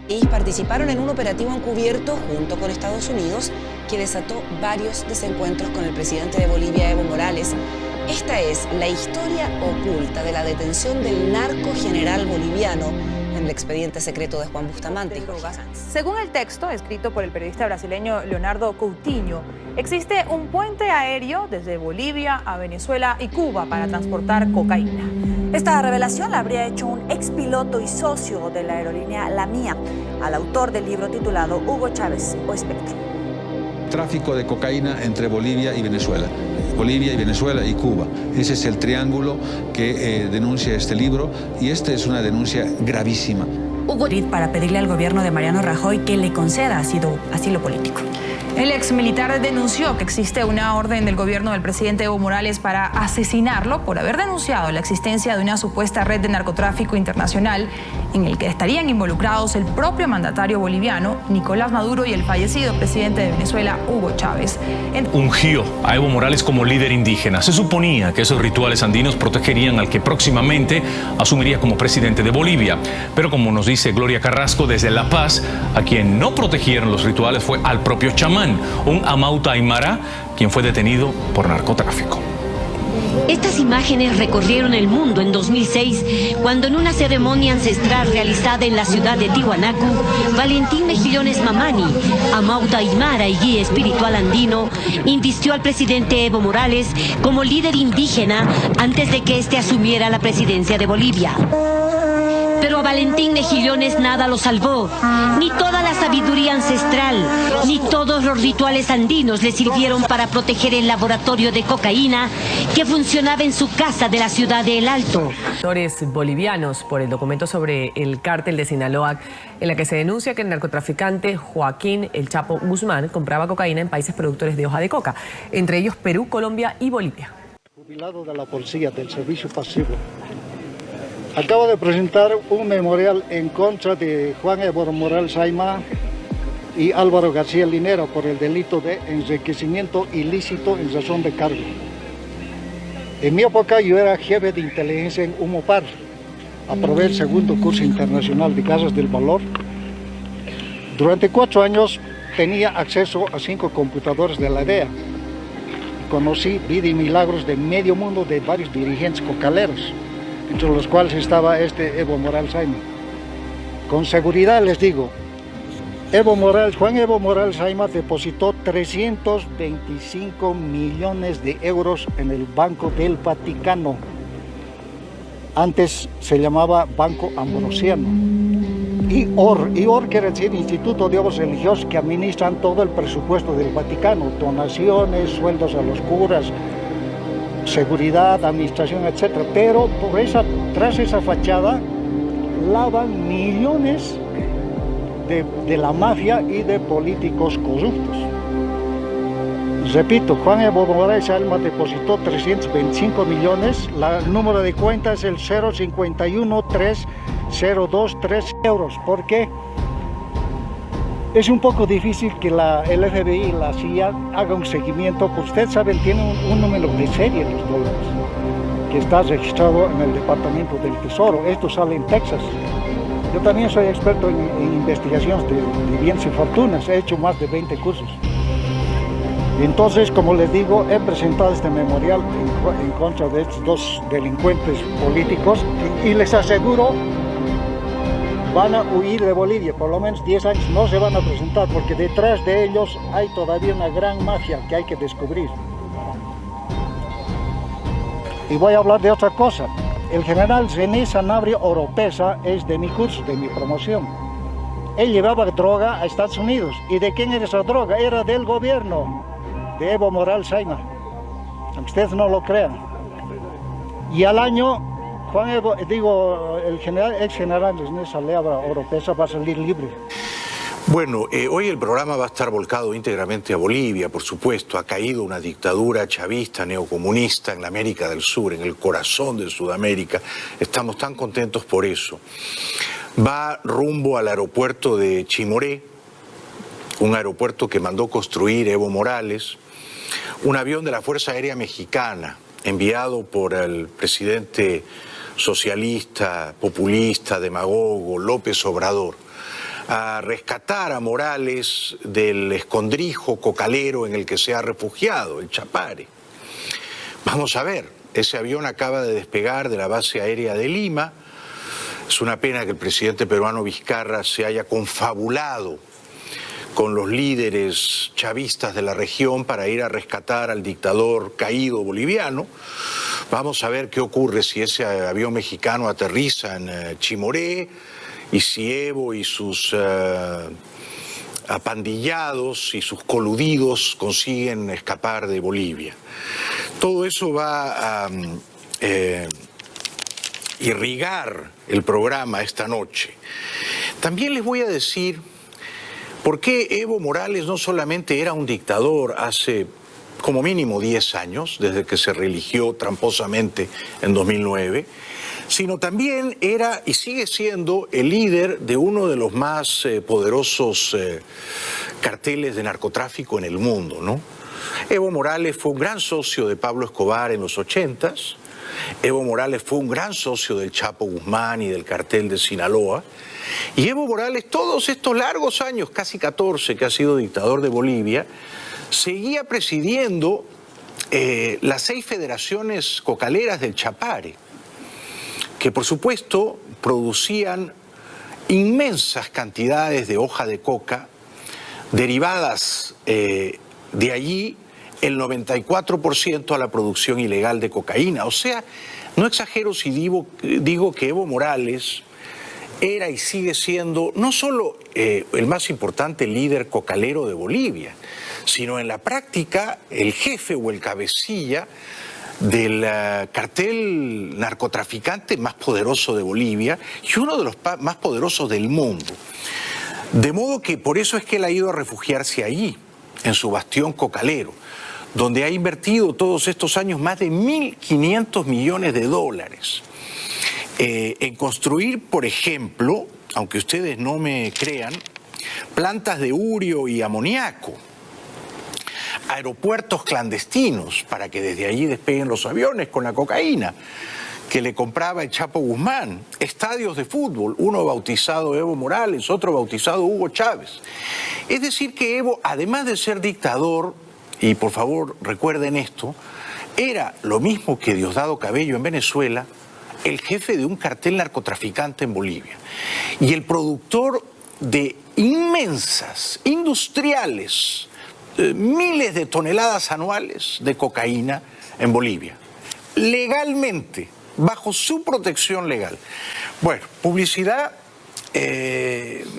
Y participaron en un operativo encubierto junto con Estados Unidos que desató varios desencuentros con el presidente de Bolivia, Evo Morales. Esta es la historia oculta de la detención del narco general boliviano en el expediente secreto de Juan Bustamante. Según el texto escrito por el periodista brasileño Leonardo Coutinho, existe un puente aéreo desde Bolivia a Venezuela y Cuba para transportar cocaína. Esta revelación la habría hecho un expiloto y socio de la aerolínea La Mía, al autor del libro titulado Hugo Chávez o Espectro. Tráfico de cocaína entre Bolivia y Venezuela. Bolivia y Venezuela y Cuba. Ese es el triángulo que denuncia este libro y esta es una denuncia gravísima. Hugo para pedirle al gobierno de Mariano Rajoy que le conceda asilo político. El ex militar denunció que existe una orden del gobierno del presidente Evo Morales para asesinarlo por haber denunciado la existencia de una supuesta red de narcotráfico internacional en el que estarían involucrados el propio mandatario boliviano, Nicolás Maduro, y el fallecido presidente de Venezuela, Hugo Chávez. Ungió a Evo Morales como líder indígena. Se suponía que esos rituales andinos protegerían al que próximamente asumiría como presidente de Bolivia. Pero como nos dice Gloria Carrasco desde La Paz, a quien no protegieron los rituales fue al propio chamán, un Amauta Aymara, quien fue detenido por narcotráfico. Estas imágenes recorrieron el mundo en 2006, cuando en una ceremonia ancestral realizada en la ciudad de Tiwanaku, Valentín Mejillones Mamani, Amauta Aymara y guía espiritual andino, invistió al presidente Evo Morales como líder indígena antes de que éste asumiera la presidencia de Bolivia. Pero a Valentín Mejillones nada lo salvó, ni toda la sabiduría ancestral, ni todos los rituales andinos le sirvieron para proteger el laboratorio de cocaína que funcionaba en su casa de la ciudad de El Alto. Bolivianos por el documento sobre el cártel de Sinaloa, en la que se denuncia que el narcotraficante Joaquín El Chapo Guzmán compraba cocaína en países productores de hoja de coca, entre ellos Perú, Colombia y Bolivia. Jubilado de la policía del servicio pasivo. Acabo de presentar un memorial en contra de Juan Evo Morales Aymara y Álvaro García Linera por el delito de enriquecimiento ilícito en razón de cargo. En mi época yo era jefe de inteligencia en Umopar, aprobé el segundo curso internacional de Casas del Valor. Durante 4 años tenía acceso a 5 computadores de la DEA. Conocí vida y milagros de medio mundo de varios dirigentes cocaleros, entre los cuales estaba Evo Morales Aymara. Con seguridad les digo, Juan Evo Morales Aymara depositó 325 millones de euros en el Banco del Vaticano. Antes se llamaba Banco Ambrosiano. IOR quiere decir Instituto de Obras Religiosas, que administran todo el presupuesto del Vaticano, donaciones, sueldos a los curas, seguridad, administración, etc. Pero tras esa fachada lavan millones de la mafia y de políticos corruptos. Repito, Juan Evo Morales Aymara depositó 325 millones, el número de cuenta es el 0513023 euros. ¿Por qué? Es un poco difícil que el FBI y la CIA haga un seguimiento, pues ustedes saben, tienen un número de serie de los dólares que está registrado en el Departamento del Tesoro. Esto sale en Texas. Yo también soy experto en investigaciones de bienes y fortunas, he hecho más de 20 cursos. Entonces, como les digo, he presentado este memorial en contra de estos 2 delincuentes políticos y les aseguro, van a huir de Bolivia, por lo menos 10 años no se van a presentar, porque detrás de ellos hay todavía una gran mafia que hay que descubrir. Y voy a hablar de otra cosa. El general René Sanabria Oropesa es de mi curso, de mi promoción. Él llevaba droga a Estados Unidos. ¿Y de quién era esa droga? Era del gobierno de Evo Morales Aymara. Aunque ustedes no lo crean. Y al año, ex general René Sanabria Oropesa va a salir libre. Bueno, hoy el programa va a estar volcado íntegramente a Bolivia, por supuesto. Ha caído una dictadura chavista, neocomunista en la América del Sur, en el corazón de Sudamérica. Estamos tan contentos por eso. Va rumbo al aeropuerto de Chimoré, un aeropuerto que mandó construir Evo Morales, un avión de la Fuerza Aérea Mexicana, enviado por el presidente socialista, populista, demagogo, López Obrador, a rescatar a Morales del escondrijo cocalero en el que se ha refugiado, el Chapare. Vamos a ver, ese avión acaba de despegar de la base aérea de Lima. Es una pena que el presidente peruano Vizcarra se haya confabulado con los líderes chavistas de la región para ir a rescatar al dictador caído boliviano. Vamos a ver qué ocurre si ese avión mexicano aterriza en Chimoré y si Evo y sus apandillados y sus coludidos consiguen escapar de Bolivia. Todo eso va a irrigar el programa esta noche. También les voy a decir por qué Evo Morales no solamente era un dictador hace como mínimo 10 años, desde que se reeligió tramposamente en 2009, sino también era y sigue siendo el líder de uno de los más poderosos carteles de narcotráfico en el mundo, ¿no? Evo Morales fue un gran socio de Pablo Escobar en los 80s. Evo Morales fue un gran socio del Chapo Guzmán y del cartel de Sinaloa. Y Evo Morales, todos estos largos años, casi 14, que ha sido dictador de Bolivia, seguía presidiendo las 6 federaciones cocaleras del Chapare, que por supuesto producían inmensas cantidades de hoja de coca, derivadas de allí el 94% a la producción ilegal de cocaína. O sea, no exagero si digo que Evo Morales era y sigue siendo no solo el más importante líder cocalero de Bolivia, sino en la práctica el jefe o el cabecilla del cartel narcotraficante más poderoso de Bolivia y uno de los más poderosos del mundo. De modo que por eso es que él ha ido a refugiarse allí, en su bastión cocalero, donde ha invertido todos estos años más de 1.500 millones de dólares en construir, por ejemplo, aunque ustedes no me crean, plantas de urio y amoníaco, aeropuertos clandestinos para que desde allí despeguen los aviones con la cocaína que le compraba el Chapo Guzmán, estadios de fútbol, uno bautizado Evo Morales, otro bautizado Hugo Chávez. Es decir que Evo, además de ser dictador, y por favor recuerden esto, era lo mismo que Diosdado Cabello en Venezuela, el jefe de un cartel narcotraficante en Bolivia y el productor de inmensas, industriales, miles de toneladas anuales de cocaína en Bolivia, legalmente, bajo su protección legal. Bueno, publicidad,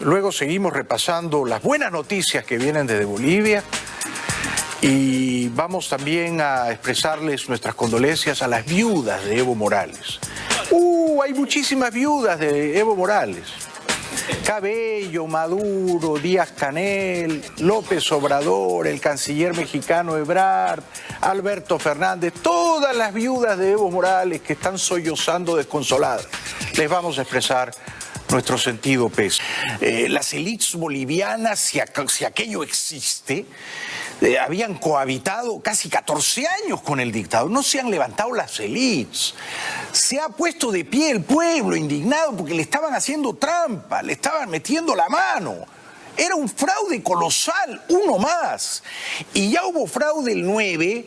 luego seguimos repasando las buenas noticias que vienen desde Bolivia y vamos también a expresarles nuestras condolencias a las viudas de Evo Morales. Hay muchísimas viudas de Evo Morales. Cabello, Maduro, Díaz-Canel, López Obrador, el canciller mexicano Ebrard, Alberto Fernández, todas las viudas de Evo Morales que están sollozando desconsoladas. Les vamos a expresar nuestro sentido pésame. Las élites bolivianas, si aquello existe, habían cohabitado casi 14 años con el dictador. No se han levantado las élites. Se ha puesto de pie el pueblo indignado porque le estaban haciendo trampa, le estaban metiendo la mano. Era un fraude colosal, uno más. Y ya hubo fraude el 9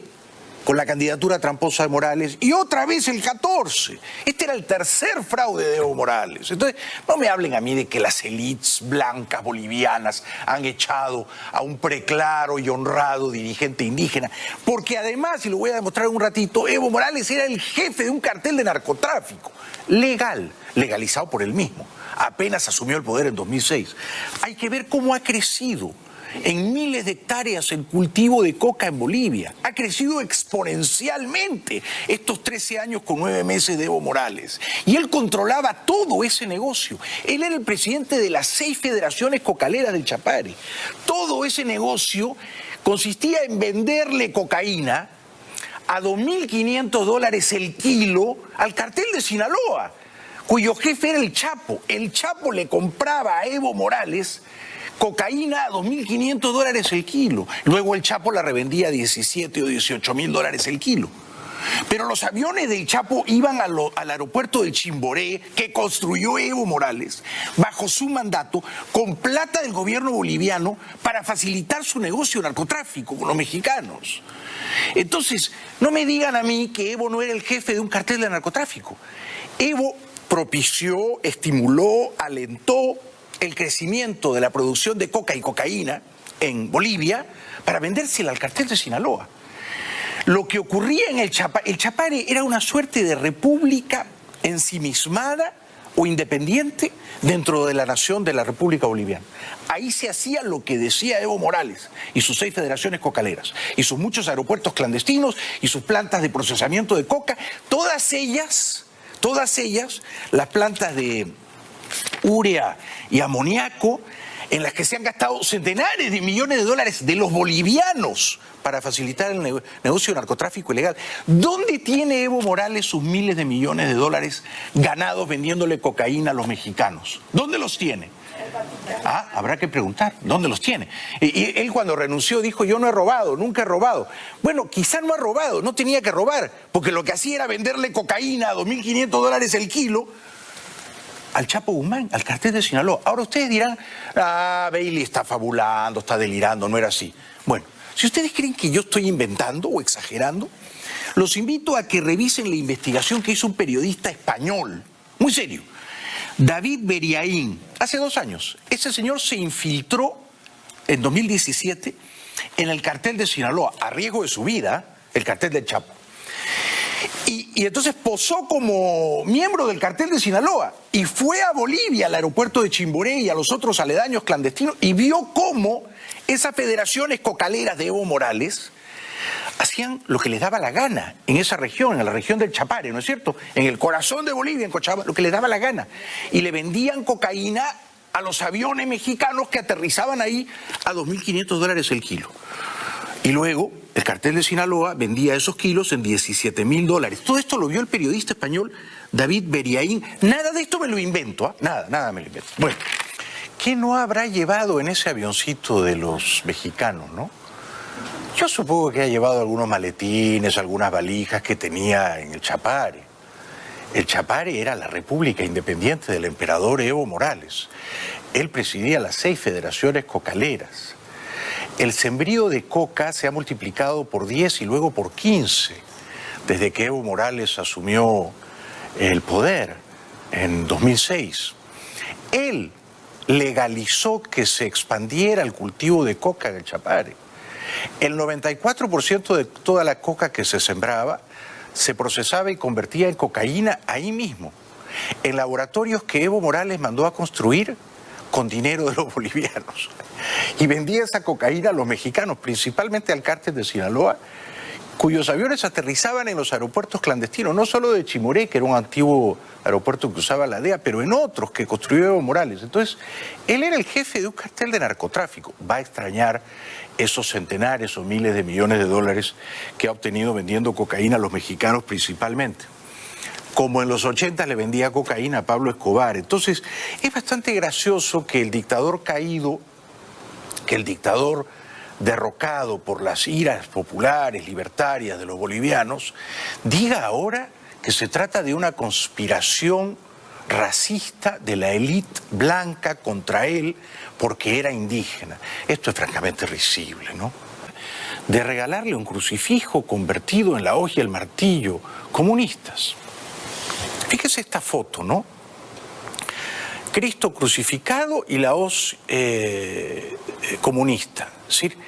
con la candidatura tramposa de Morales y otra vez el 14. Este era el tercer fraude de Evo Morales. Entonces, no me hablen a mí de que las élites blancas bolivianas han echado a un preclaro y honrado dirigente indígena, porque además, y lo voy a demostrar en un ratito, Evo Morales era el jefe de un cartel de narcotráfico, legalizado por él mismo. Apenas asumió el poder en 2006. Hay que ver cómo ha crecido en miles de hectáreas el cultivo de coca en Bolivia. Ha crecido exponencialmente estos 13 años con 9 meses de Evo Morales. Y él controlaba todo ese negocio. Él era el presidente de las 6 federaciones cocaleras del Chapare. Todo ese negocio consistía en venderle cocaína a $2.500 el kilo al cartel de Sinaloa, cuyo jefe era el Chapo. El Chapo le compraba a Evo Morales cocaína a $2.500 el kilo. Luego el Chapo la revendía a $17 o $18.000 el kilo. Pero los aviones del Chapo iban al aeropuerto del Chimboré, que construyó Evo Morales, bajo su mandato, con plata del gobierno boliviano para facilitar su negocio de narcotráfico con los mexicanos. Entonces, no me digan a mí que Evo no era el jefe de un cartel de narcotráfico. Evo propició, estimuló, alentó el crecimiento de la producción de coca y cocaína en Bolivia para vendérsela al cartel de Sinaloa. Lo que ocurría en el Chapare era una suerte de república ensimismada o independiente dentro de la nación de la República Boliviana. Ahí se hacía lo que decía Evo Morales y sus 6 federaciones cocaleras, y sus muchos aeropuertos clandestinos y sus plantas de procesamiento de coca, todas ellas, las plantas de urea y amoníaco, en las que se han gastado centenares de millones de dólares de los bolivianos para facilitar el negocio de narcotráfico ilegal. ¿Dónde tiene Evo Morales sus miles de millones de dólares ganados vendiéndole cocaína a los mexicanos? ¿Dónde los tiene? Ah, habrá que preguntar, ¿dónde los tiene? Y él cuando renunció dijo, yo no he robado, nunca he robado. Bueno, quizá no ha robado, no tenía que robar, porque lo que hacía era venderle cocaína a $2.500 el kilo al Chapo Guzmán, al cartel de Sinaloa. Ahora ustedes dirán, Bailey está fabulando, está delirando, no era así. Bueno, si ustedes creen que yo estoy inventando o exagerando, los invito a que revisen la investigación que hizo un periodista español, muy serio, David Beriaín, hace 2 años. Ese señor se infiltró en 2017 en el cartel de Sinaloa, a riesgo de su vida, el cartel del Chapo. Y entonces posó como miembro del cartel de Sinaloa y fue a Bolivia, al aeropuerto de Chimboré y a los otros aledaños clandestinos, y vio cómo esas federaciones cocaleras de Evo Morales hacían lo que les daba la gana en esa región, en la región del Chapare, ¿no es cierto? En el corazón de Bolivia, en Cochabamba, lo que les daba la gana. Y le vendían cocaína a los aviones mexicanos que aterrizaban ahí a $2.500 el kilo. Y luego el cartel de Sinaloa vendía esos kilos en $17.000. Todo esto lo vio el periodista español David Beriaín. Nada de esto me lo invento, nada me lo invento. Bueno, ¿qué no habrá llevado en ese avioncito de los mexicanos, no? Yo supongo que ha llevado algunos maletines, algunas valijas que tenía en el Chapare. El Chapare era la república independiente del emperador Evo Morales. Él presidía las 6 federaciones cocaleras. El sembrío de coca se ha multiplicado por 10 y luego por 15 desde que Evo Morales asumió el poder en 2006. Él legalizó que se expandiera el cultivo de coca en el Chapare. El 94% de toda la coca que se sembraba se procesaba y convertía en cocaína ahí mismo, en laboratorios que Evo Morales mandó a construir con dinero de los bolivianos. Y vendía esa cocaína a los mexicanos, principalmente al cártel de Sinaloa, cuyos aviones aterrizaban en los aeropuertos clandestinos, no solo de Chimoré, que era un antiguo aeropuerto que usaba la DEA, pero en otros que construyó Evo Morales. Entonces, él era el jefe de un cartel de narcotráfico. Va a extrañar esos centenares o miles de millones de dólares que ha obtenido vendiendo cocaína a los mexicanos principalmente. Como en los 80 le vendía cocaína a Pablo Escobar. Entonces, es bastante gracioso que el dictador caído, que el dictador derrocado por las iras populares, libertarias de los bolivianos, diga ahora que se trata de una conspiración racista de la élite blanca contra él porque era indígena. Esto es francamente risible, ¿no? De regalarle un crucifijo convertido en la hoz y el martillo, comunistas. Fíjese esta foto, ¿no? Cristo crucificado y la hoz comunista. Es decir,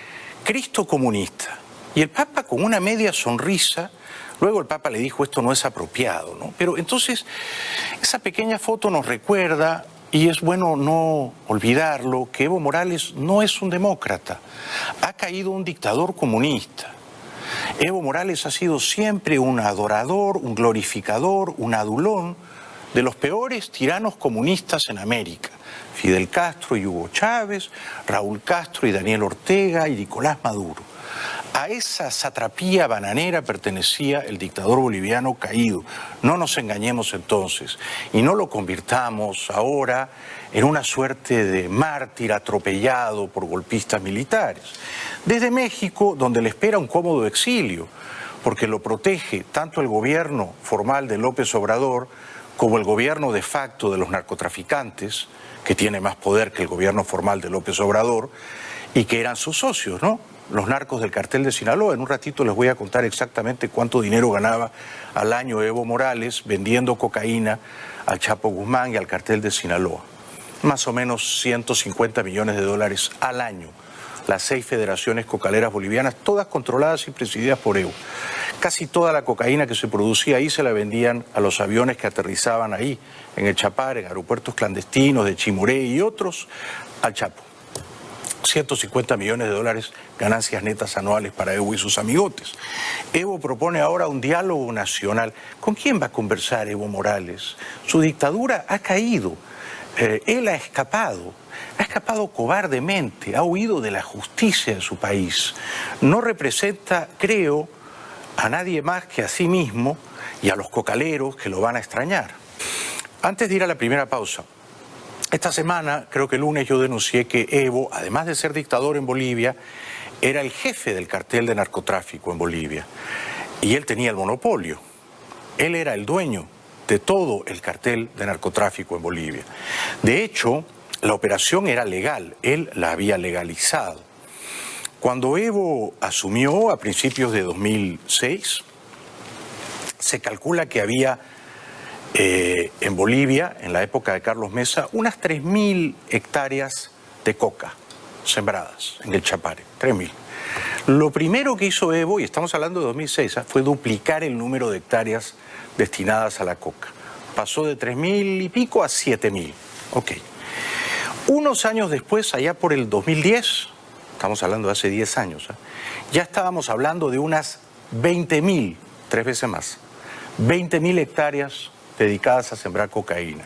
Cristo comunista. Y el Papa con una media sonrisa. Luego el Papa le dijo, esto no es apropiado, ¿no? Pero entonces, esa pequeña foto nos recuerda, y es bueno no olvidarlo, que Evo Morales no es un demócrata. Ha caído un dictador comunista. Evo Morales ha sido siempre un adorador, un glorificador, un adulón de los peores tiranos comunistas en América. Fidel Castro y Hugo Chávez, Raúl Castro y Daniel Ortega y Nicolás Maduro. A esa satrapía bananera pertenecía el dictador boliviano caído. No nos engañemos entonces y no lo convirtamos ahora en una suerte de mártir atropellado por golpistas militares. Desde México, donde le espera un cómodo exilio, porque lo protege tanto el gobierno formal de López Obrador como el gobierno de facto de los narcotraficantes, que tiene más poder que el gobierno formal de López Obrador, y que eran sus socios, ¿no? Los narcos del cartel de Sinaloa. En un ratito les voy a contar exactamente cuánto dinero ganaba al año Evo Morales vendiendo cocaína al Chapo Guzmán y al cartel de Sinaloa. Más o menos 150 millones de dólares al año. Las 6 federaciones cocaleras bolivianas, todas controladas y presididas por Evo. Casi toda la cocaína que se producía ahí se la vendían a los aviones que aterrizaban ahí, en el Chapare, en aeropuertos clandestinos de Chimuré y otros, al Chapo. 150 millones de dólares ganancias netas anuales para Evo y sus amigotes. Evo propone ahora un diálogo nacional. ¿Con quién va a conversar Evo Morales? Su dictadura ha caído. Él ha escapado cobardemente, ha huido de la justicia de su país. No representa, creo, a nadie más que a sí mismo y a los cocaleros que lo van a extrañar. Antes de ir a la primera pausa, esta semana, creo que el lunes, yo denuncié que Evo, además de ser dictador en Bolivia, era el jefe del cartel de narcotráfico en Bolivia. Y él tenía el monopolio. Él era el dueño de todo el cartel de narcotráfico en Bolivia. De hecho, la operación era legal, él la había legalizado. Cuando Evo asumió a principios de 2006, se calcula que había en Bolivia, en la época de Carlos Mesa, unas 3.000 hectáreas de coca sembradas en el Chapare, 3.000. Lo primero que hizo Evo, y estamos hablando de 2006, fue duplicar el número de hectáreas destinadas a la coca. Pasó de 3.000 y pico a 7.000. Ok. Unos años después, allá por el 2010, estamos hablando de hace 10 años, ya estábamos hablando de unas 20.000, 3 veces más, 20.000 hectáreas dedicadas a sembrar cocaína.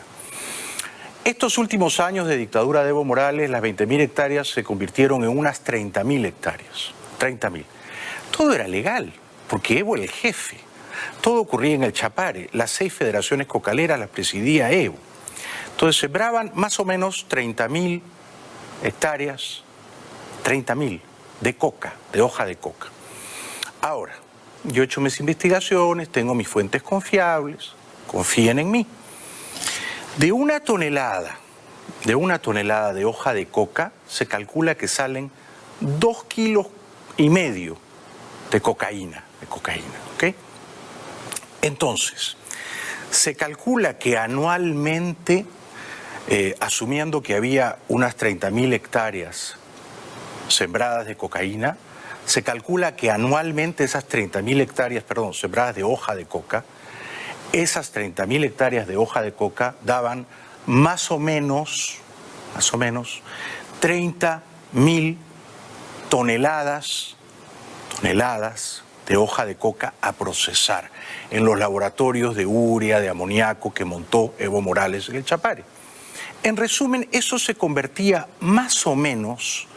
Estos últimos años de dictadura de Evo Morales, las 20.000 hectáreas se convirtieron en unas 30.000 hectáreas. 30.000. Todo era legal, porque Evo era el jefe. Todo ocurría en el Chapare. Las 6 federaciones cocaleras las presidía Evo. Entonces sembraban más o menos 30.000 hectáreas, 30.000 de coca, de hoja de coca. Ahora, yo he hecho mis investigaciones, tengo mis fuentes confiables, confíen en mí. De una tonelada de hoja de coca se calcula que salen 2,5 kilos de cocaína, ¿ok? Entonces, se calcula que anualmente, asumiendo que había unas 30.000 hectáreas sembradas de cocaína, se calcula que anualmente esas 30.000 hectáreas, sembradas de hoja de coca, esas 30.000 hectáreas de hoja de coca daban más o menos 30.000 toneladas de hoja de coca a procesar en los laboratorios de urea, de amoníaco que montó Evo Morales en el Chapare. En resumen, eso se convertía más o menos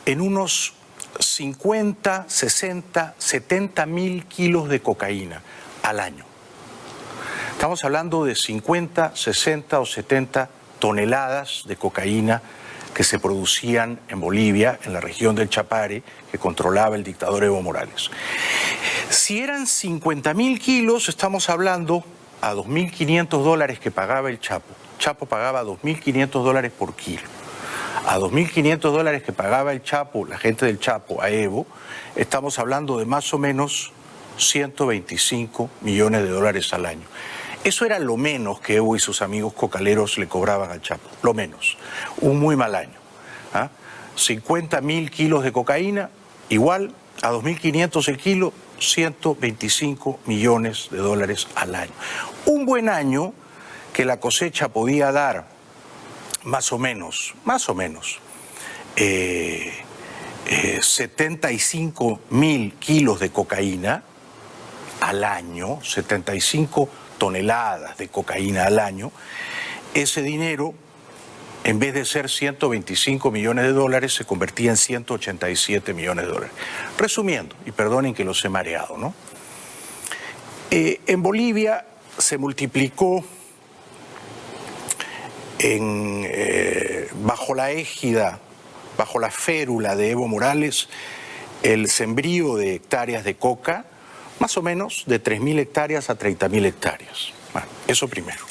en unos 50, 60, 70.000 kilos de cocaína al año. Estamos hablando de 50, 60 o 70 toneladas de cocaína que se producían en Bolivia, en la región del Chapare, que controlaba el dictador Evo Morales. Si eran 50.000 kilos, estamos hablando a $2.500 que pagaba el Chapo. Chapo pagaba $2.500 por kilo. A $2.500 que pagaba el Chapo, la gente del Chapo, a Evo, estamos hablando de más o menos 125 millones de dólares al año. Eso era lo menos que Evo y sus amigos cocaleros le cobraban al Chapo, lo menos. Un muy mal año. 50.000 kilos de cocaína, igual a 2.500 el kilo, 125 millones de dólares al año. Un buen año que la cosecha podía dar más o menos 75.000 kilos de cocaína al año, 75 toneladas de cocaína al año. Ese dinero, en vez de ser 125 millones de dólares, se convertía en 187 millones de dólares. Resumiendo, y perdonen que los he mareado, ¿no? En Bolivia se multiplicó bajo la égida, bajo la férula de Evo Morales, el sembrío de hectáreas de coca, más o menos de 3.000 hectáreas a 30.000 hectáreas. Bueno, eso primero.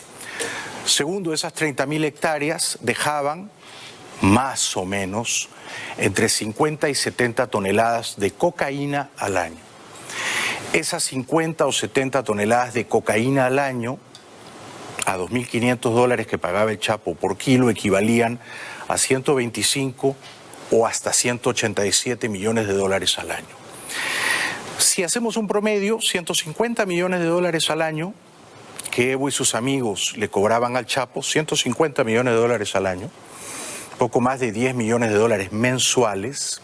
Segundo, esas 30.000 hectáreas dejaban más o menos entre 50 y 70 toneladas de cocaína al año. Esas 50 o 70 toneladas de cocaína al año, a $2.500 que pagaba el Chapo por kilo, equivalían a 125 o hasta 187 millones de dólares al año. Si hacemos un promedio, 150 millones de dólares al año, que Evo y sus amigos le cobraban al Chapo, 150 millones de dólares al año, poco más de 10 millones de dólares mensuales,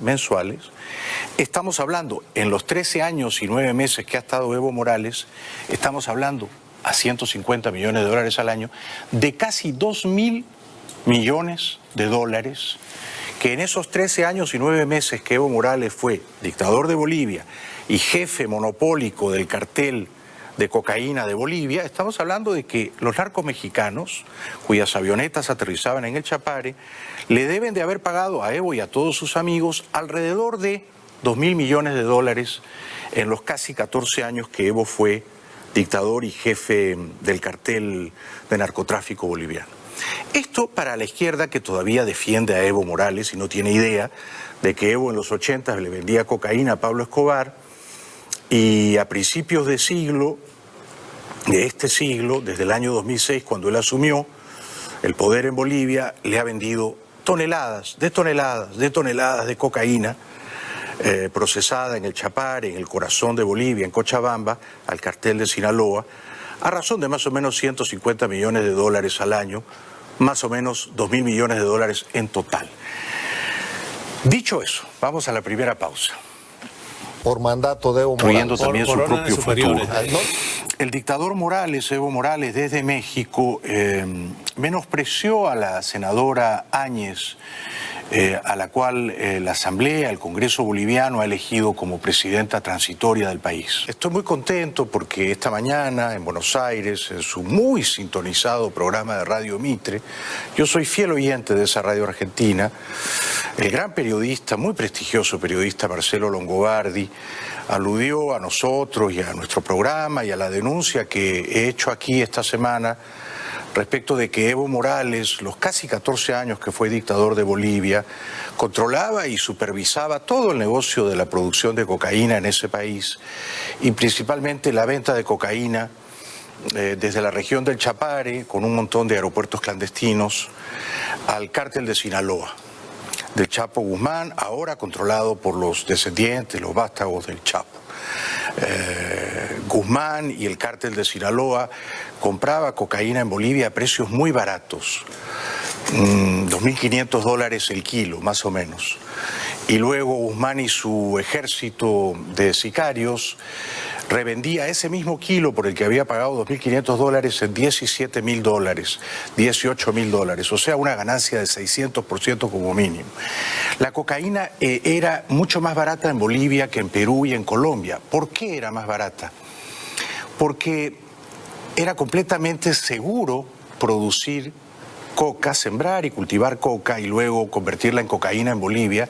estamos hablando, en los 13 años y 9 meses que ha estado Evo Morales, estamos hablando a 150 millones de dólares al año, de casi 2.000 millones de dólares, que en esos 13 años y 9 meses que Evo Morales fue dictador de Bolivia y jefe monopólico del cartel de cocaína de Bolivia, estamos hablando de que los narcos mexicanos, cuyas avionetas aterrizaban en el Chapare, le deben de haber pagado a Evo y a todos sus amigos alrededor de 2.000 millones de dólares en los casi 14 años que Evo fue dictador y jefe del cartel de narcotráfico boliviano. Esto para la izquierda, que todavía defiende a Evo Morales y no tiene idea de que Evo en los 80 le vendía cocaína a Pablo Escobar y a principios de este siglo, desde el año 2006, cuando él asumió el poder en Bolivia, le ha vendido toneladas de cocaína procesada en el Chapare, en el corazón de Bolivia, en Cochabamba, al cartel de Sinaloa, a razón de más o menos 150 millones de dólares al año, más o menos 2.000 millones de dólares en total. Dicho eso, vamos a la primera pausa. Por mandato de Evo Morales. Incluyendo también su propio futuro. El dictador Morales, Evo Morales, desde México, menospreció a la senadora Áñez, a la cual la Asamblea, el Congreso boliviano, ha elegido como presidenta transitoria del país. Estoy muy contento porque esta mañana en Buenos Aires, en su muy sintonizado programa de Radio Mitre, yo soy fiel oyente de esa radio argentina, el gran periodista, muy prestigioso periodista Marcelo Longobardi, aludió a nosotros y a nuestro programa y a la denuncia que he hecho aquí esta semana respecto de que Evo Morales, los casi 14 años que fue dictador de Bolivia, controlaba y supervisaba todo el negocio de la producción de cocaína en ese país y principalmente la venta de cocaína desde la región del Chapare, con un montón de aeropuertos clandestinos, al cártel de Sinaloa, del Chapo Guzmán, ahora controlado por los descendientes, los vástagos del Chapo. Guzmán y el cártel de Sinaloa compraba cocaína en Bolivia a precios muy baratos, $2.500 el kilo, más o menos. Y luego Guzmán y su ejército de sicarios revendía ese mismo kilo por el que había pagado $2.500 en $17.000, $18.000, o sea, una ganancia de 600% como mínimo. La cocaína era mucho más barata en Bolivia que en Perú y en Colombia. ¿Por qué era más barata? Porque era completamente seguro producir coca, sembrar y cultivar coca y luego convertirla en cocaína en Bolivia,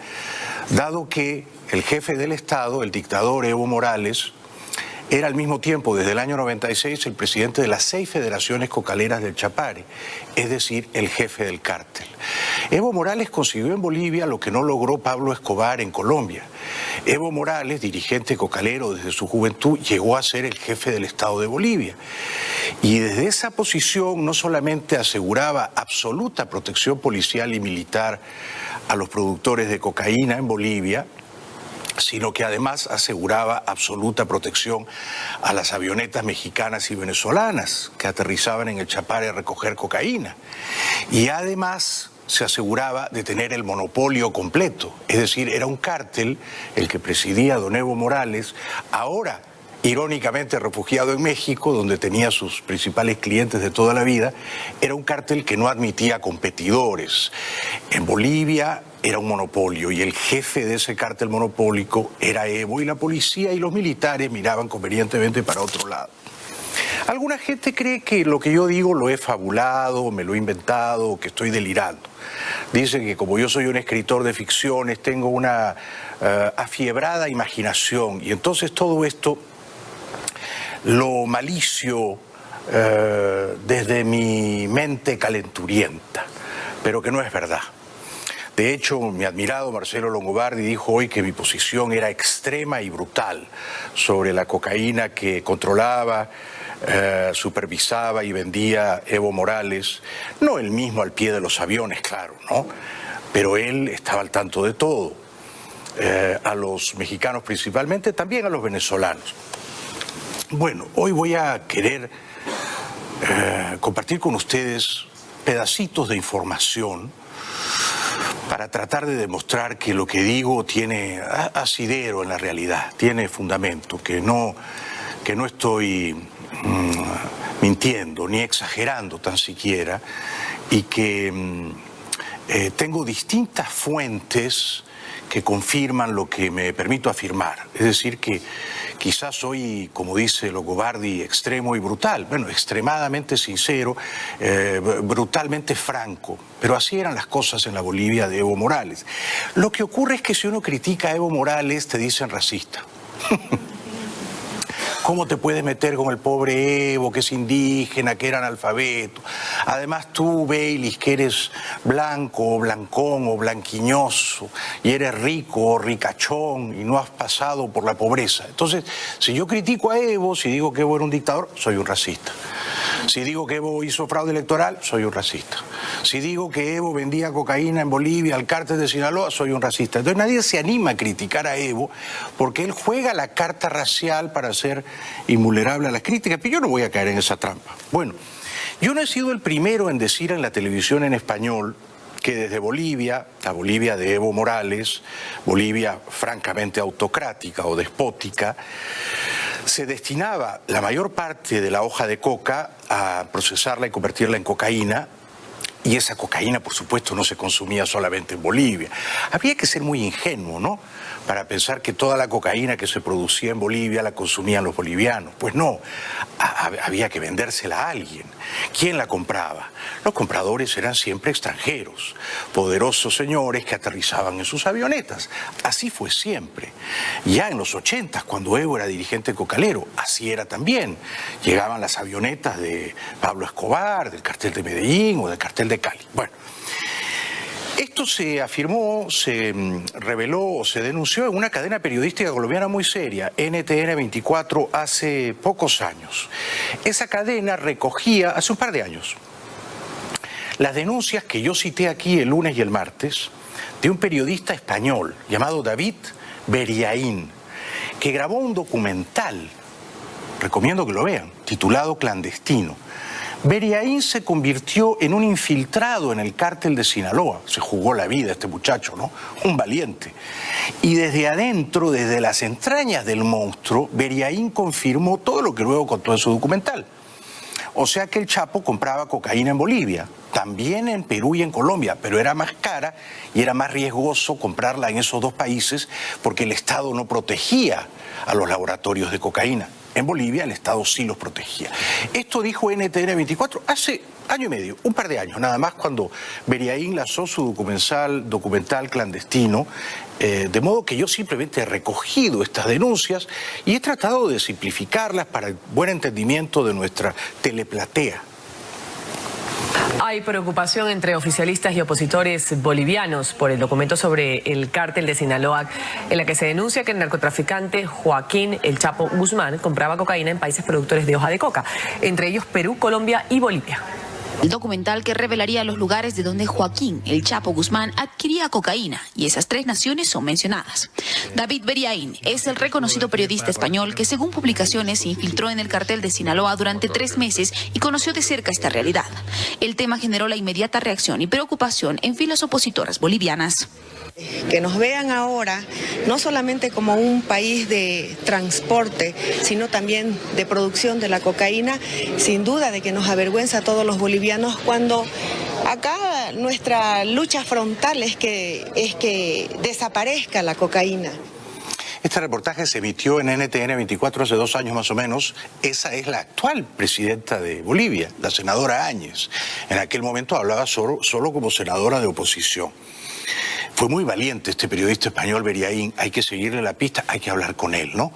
dado que el jefe del Estado, el dictador Evo Morales, era al mismo tiempo, desde el año 96, el presidente de las 6 federaciones cocaleras del Chapare, es decir, el jefe del cártel. Evo Morales consiguió en Bolivia lo que no logró Pablo Escobar en Colombia. Evo Morales, dirigente cocalero desde su juventud, llegó a ser el jefe del Estado de Bolivia. Y desde esa posición no solamente aseguraba absoluta protección policial y militar a los productores de cocaína en Bolivia, sino que además aseguraba absoluta protección a las avionetas mexicanas y venezolanas que aterrizaban en el Chapare a recoger cocaína. Y además se aseguraba de tener el monopolio completo, es decir, era un cártel el que presidía don Evo Morales, ahora irónicamente refugiado en México, donde tenía sus principales clientes de toda la vida. Era un cártel que no admitía competidores. En Bolivia era un monopolio y el jefe de ese cártel monopólico era Evo, y la policía y los militares miraban convenientemente para otro lado. Alguna gente cree que lo que yo digo lo he fabulado, me lo he inventado, que estoy delirando. Dicen que como yo soy un escritor de ficciones, tengo una afiebrada imaginación, y entonces todo esto lo malicio desde mi mente calenturienta, pero que no es verdad. De hecho, mi admirado Marcelo Longobardi dijo hoy que mi posición era extrema y brutal sobre la cocaína que controlaba, supervisaba y vendía Evo Morales. No él mismo al pie de los aviones, claro, ¿no? Pero él estaba al tanto de todo. A los mexicanos principalmente, también a los venezolanos. Bueno, hoy voy a querer compartir con ustedes pedacitos de información para tratar de demostrar que lo que digo tiene asidero en la realidad, tiene fundamento, que no estoy mintiendo ni exagerando tan siquiera, y que tengo distintas fuentes que confirman lo que me permito afirmar. Es decir, que quizás soy, como dice Longobardi, extremo y brutal. Bueno, extremadamente sincero, brutalmente franco. Pero así eran las cosas en la Bolivia de Evo Morales. Lo que ocurre es que si uno critica a Evo Morales, te dicen racista. ¿Cómo te puedes meter con el pobre Evo, que es indígena, que era analfabeto? Además tú, Baylis, que eres blanco o blancón o blanquiñoso, y eres rico o ricachón y no has pasado por la pobreza. Entonces, si yo critico a Evo, si digo que Evo era un dictador, soy un racista. Si digo que Evo hizo fraude electoral, soy un racista. Si digo que Evo vendía cocaína en Bolivia al cártel de Sinaloa, soy un racista. Entonces nadie se anima a criticar a Evo porque él juega la carta racial para ser invulnerable a las críticas, pero yo no voy a caer en esa trampa. Bueno, yo no he sido el primero en decir en la televisión en español que desde Bolivia, la Bolivia de Evo Morales, Bolivia francamente autocrática o despótica, se destinaba la mayor parte de la hoja de coca a procesarla y convertirla en cocaína, y esa cocaína, por supuesto, no se consumía solamente en Bolivia. Había que ser muy ingenuo, ¿no?, para pensar que toda la cocaína que se producía en Bolivia la consumían los bolivianos. Pues no, había que vendérsela a alguien. ¿Quién la compraba? Los compradores eran siempre extranjeros, poderosos señores que aterrizaban en sus avionetas. Así fue siempre. Ya en los 80, cuando Evo era dirigente cocalero, así era también. Llegaban las avionetas de Pablo Escobar, del cartel de Medellín o del cartel de Cali. Bueno, esto se afirmó, se reveló o se denunció en una cadena periodística colombiana muy seria, NTN 24, hace pocos años. Esa cadena recogía, hace un par de años, las denuncias que yo cité aquí el lunes y el martes de un periodista español llamado David Beriaín, que grabó un documental, recomiendo que lo vean, titulado Clandestino. Beriaín se convirtió en un infiltrado en el cártel de Sinaloa. Se jugó la vida este muchacho, ¿no? Un valiente. Y desde adentro, desde las entrañas del monstruo, Beriaín confirmó todo lo que luego contó en su documental. O sea que el Chapo compraba cocaína en Bolivia, también en Perú y en Colombia, pero era más cara y era más riesgoso comprarla en esos dos países porque el Estado no protegía a los laboratorios de cocaína. En Bolivia el Estado sí los protegía. Esto dijo NTN 24 hace año y medio, un par de años, nada más, cuando Beriaín lanzó su documental Clandestino, de modo que yo simplemente he recogido estas denuncias y he tratado de simplificarlas para el buen entendimiento de nuestra teleplatea. Hay preocupación entre oficialistas y opositores bolivianos por el documento sobre el cártel de Sinaloa, en la que se denuncia que el narcotraficante Joaquín El Chapo Guzmán compraba cocaína en países productores de hoja de coca, entre ellos Perú, Colombia y Bolivia. El documental que revelaría los lugares de donde Joaquín El Chapo Guzmán adquiría cocaína, y esas 3 naciones son mencionadas. David Beriaín es el reconocido periodista español que, según publicaciones, se infiltró en el cartel de Sinaloa durante 3 meses y conoció de cerca esta realidad. El tema generó la inmediata reacción y preocupación en filas opositoras bolivianas. Que nos vean ahora no solamente como un país de transporte, sino también de producción de la cocaína, sin duda de que nos avergüenza a todos los bolivianos cuando acá nuestra lucha frontal es que desaparezca la cocaína. Este reportaje se emitió en NTN 24 hace 2 años más o menos. Esa es la actual presidenta de Bolivia, la senadora Áñez. En aquel momento hablaba solo como senadora de oposición. Fue muy valiente este periodista español Beriaín. Hay que seguirle la pista, hay que hablar con él, ¿no?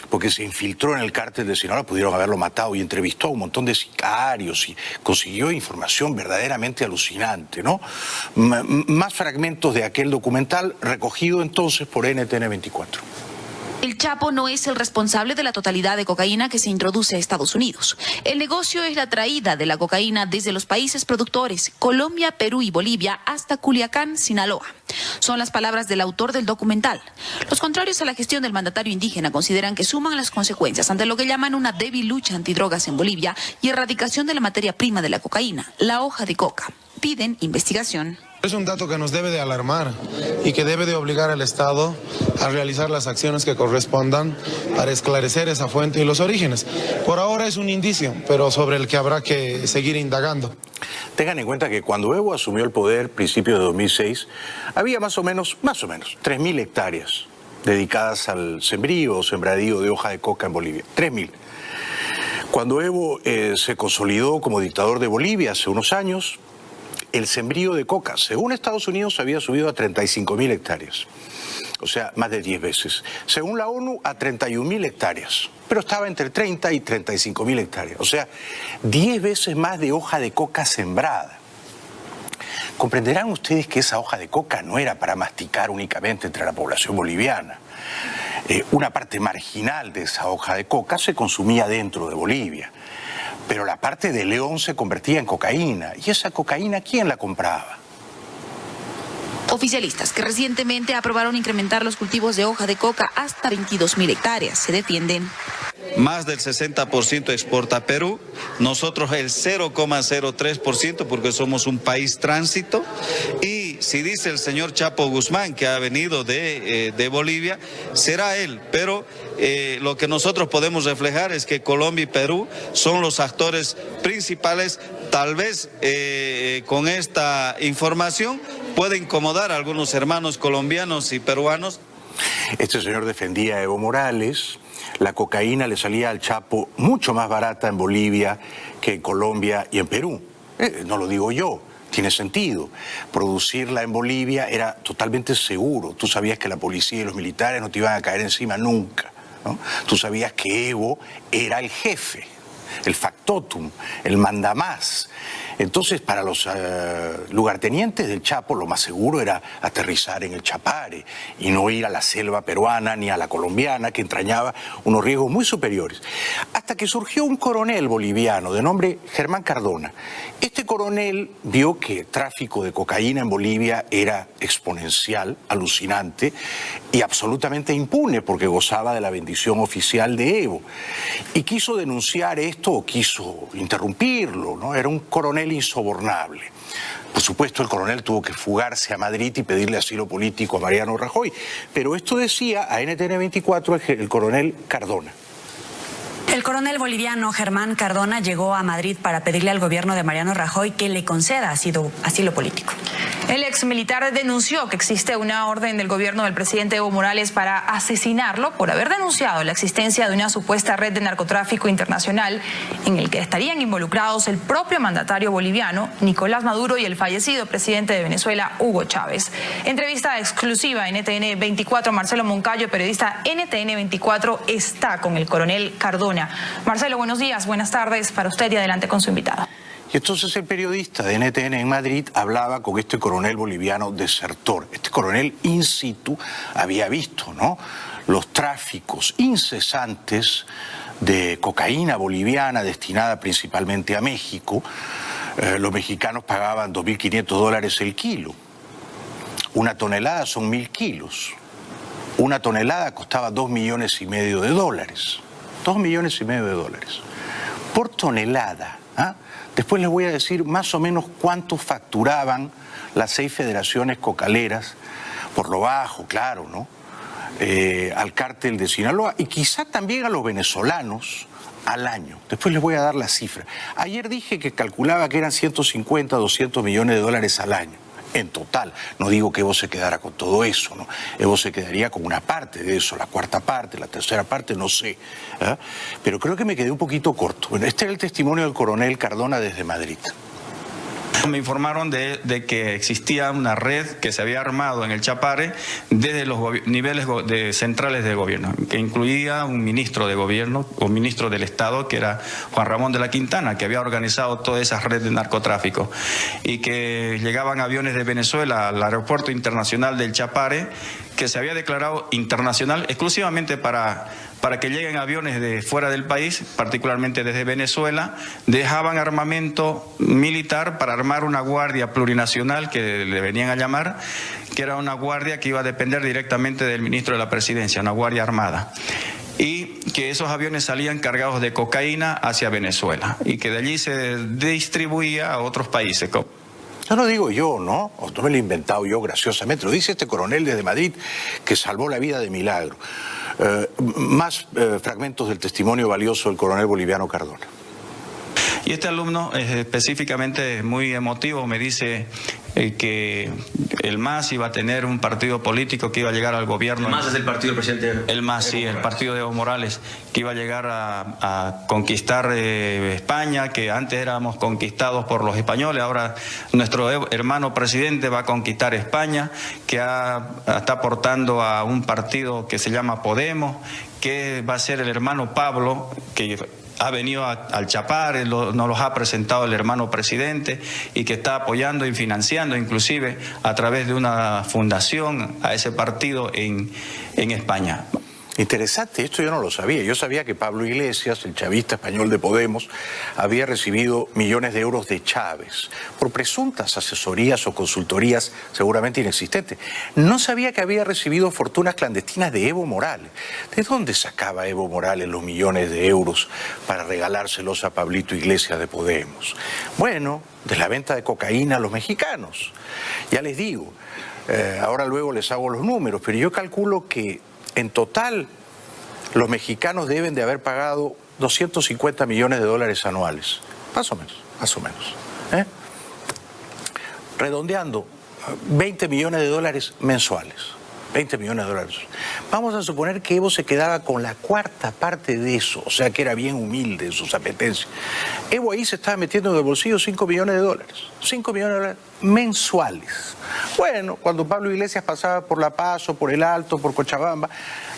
Porque se infiltró en el cártel de Sinaloa, pudieron haberlo matado, y entrevistó a un montón de sicarios y consiguió información verdaderamente alucinante, ¿no? Más fragmentos de aquel documental recogido entonces por NTN 24. El Chapo no es el responsable de la totalidad de cocaína que se introduce a Estados Unidos. El negocio es la traída de la cocaína desde los países productores, Colombia, Perú y Bolivia, hasta Culiacán, Sinaloa. Son las palabras del autor del documental. Los contrarios a la gestión del mandatario indígena consideran que suman las consecuencias ante lo que llaman una débil lucha antidrogas en Bolivia y erradicación de la materia prima de la cocaína, la hoja de coca. Piden investigación. Es un dato que nos debe de alarmar y que debe de obligar al Estado a realizar las acciones que correspondan para esclarecer esa fuente y los orígenes. Por ahora es un indicio, pero sobre el que habrá que seguir indagando. Tengan en cuenta que cuando Evo asumió el poder, principios de 2006, había más o menos 3.000 hectáreas dedicadas al sembrío o sembradío de hoja de coca en Bolivia. 3.000. Cuando Evo se consolidó como dictador de Bolivia hace unos años, el sembrío de coca, según Estados Unidos, había subido a 35.000 hectáreas. O sea, más de 10 veces. Según la ONU, a 31.000 hectáreas. Pero estaba entre 30 y 35.000 hectáreas. O sea, 10 veces más de hoja de coca sembrada. Comprenderán ustedes que esa hoja de coca no era para masticar únicamente entre la población boliviana. Una parte marginal de esa hoja de coca se consumía dentro de Bolivia. Pero la parte de León se convertía en cocaína. ¿Y esa cocaína quién la compraba? Oficialistas que recientemente aprobaron incrementar los cultivos de hoja de coca hasta 22.000 hectáreas se defienden. Más del 60% exporta Perú, nosotros el 0,03% porque somos un país tránsito. Y si dice el señor Chapo Guzmán que ha venido de Bolivia, será él, pero lo que nosotros podemos reflejar es que Colombia y Perú son los actores principales. Tal vez con esta información puede incomodar a algunos hermanos colombianos y peruanos. Este señor defendía a Evo Morales. La cocaína le salía al Chapo mucho más barata en Bolivia que en Colombia y en Perú. No lo digo yo, tiene sentido. Producirla en Bolivia era totalmente seguro. Tú sabías que la policía y los militares no te iban a caer encima nunca, ¿no? Tú sabías que Evo era el jefe, el factotum, el mandamás. Entonces, para los lugartenientes del Chapo, lo más seguro era aterrizar en el Chapare y no ir a la selva peruana ni a la colombiana, que entrañaba unos riesgos muy superiores. Hasta que surgió un coronel boliviano de nombre Germán Cardona. Este coronel vio que el tráfico de cocaína en Bolivia era exponencial, alucinante y absolutamente impune porque gozaba de la bendición oficial de Evo. Y quiso denunciar esto o quiso interrumpirlo, ¿no? Era un coronel insobornable. Por supuesto, el coronel tuvo que fugarse a Madrid y pedirle asilo político a Mariano Rajoy. Pero esto decía a NTN 24 el coronel Cardona. El coronel boliviano Germán Cardona llegó a Madrid para pedirle al gobierno de Mariano Rajoy que le conceda asilo político. El ex militar denunció que existe una orden del gobierno del presidente Evo Morales para asesinarlo por haber denunciado la existencia de una supuesta red de narcotráfico internacional en el que estarían involucrados el propio mandatario boliviano, Nicolás Maduro, y el fallecido presidente de Venezuela, Hugo Chávez. Entrevista exclusiva en NTN 24, Marcelo Moncayo, periodista NTN 24, está con el coronel Cardona. Marcelo, buenos días, buenas tardes para usted y adelante con su invitado. Y entonces el periodista de NTN en Madrid hablaba con este coronel boliviano desertor. Este coronel in situ había visto, ¿no?, los tráficos incesantes de cocaína boliviana destinada principalmente a México. Los mexicanos pagaban $2.500 el kilo. Una tonelada son 1.000 kilos. Una tonelada costaba $2,5 millones. $2,5 millones. Por tonelada. ¿Ah? Después les voy a decir más o menos cuánto facturaban las 6 federaciones cocaleras, por lo bajo, claro, ¿no?, al cártel de Sinaloa y quizá también a los venezolanos al año. Después les voy a dar la cifra. Ayer dije que calculaba que eran 150, $200 millones al año. en total. No digo que Evo se quedara con todo eso, ¿no? Evo se quedaría con una parte de eso, la cuarta parte, la tercera parte, no sé. Pero creo que me quedé un poquito corto. Bueno, este es el testimonio del coronel Cardona desde Madrid. Me informaron de que existía una red que se había armado en el Chapare desde los niveles centrales de gobierno, que incluía un ministro de gobierno o ministro del Estado, que era Juan Ramón de la Quintana, que había organizado toda esa red de narcotráfico, y que llegaban aviones de Venezuela al aeropuerto internacional del Chapare, que se había declarado internacional exclusivamente para que lleguen aviones de fuera del país, particularmente desde Venezuela. Dejaban armamento militar para armar una guardia plurinacional, que le venían a llamar, que era una guardia que iba a depender directamente del ministro de la Presidencia, una guardia armada. Y que esos aviones salían cargados de cocaína hacia Venezuela y que de allí se distribuía a otros países. No lo digo yo, ¿no? No me lo he inventado yo graciosamente. Lo dice este coronel desde Madrid que salvó la vida de milagro. Más fragmentos del testimonio valioso del coronel boliviano Cardona. Y este alumno específicamente muy emotivo me dice que el MAS iba a tener un partido político que iba a llegar al gobierno. ¿El MAS es el partido del presidente? El MAS, sí, el partido de Evo Morales, que iba a llegar a conquistar España, que antes éramos conquistados por los españoles, ahora nuestro hermano presidente va a conquistar España, que está aportando a un partido que se llama Podemos, que va a ser el hermano Pablo, que ha venido al Chapare, nos los ha presentado el hermano presidente y que está apoyando y financiando inclusive a través de una fundación a ese partido en España. Interesante, esto yo no lo sabía. Yo sabía que Pablo Iglesias, el chavista español de Podemos, había recibido millones de euros de Chávez por presuntas asesorías o consultorías seguramente inexistentes. No sabía que había recibido fortunas clandestinas de Evo Morales. ¿De dónde sacaba Evo Morales los millones de euros para regalárselos a Pablito Iglesias de Podemos? Bueno, de la venta de cocaína a los mexicanos. Ya les digo, ahora luego les hago los números, pero yo calculo que en total, los mexicanos deben de haber pagado 250 millones de dólares anuales. Más o menos. Redondeando, 20 millones de dólares mensuales. 20 millones de dólares. Vamos a suponer que Evo se quedaba con la cuarta parte de eso, o sea que era bien humilde en sus apetencias. Evo ahí se estaba metiendo en el bolsillo 5 millones de dólares. 5 millones de dólares mensuales. Bueno, cuando Pablo Iglesias pasaba por La Paz o por El Alto, por Cochabamba,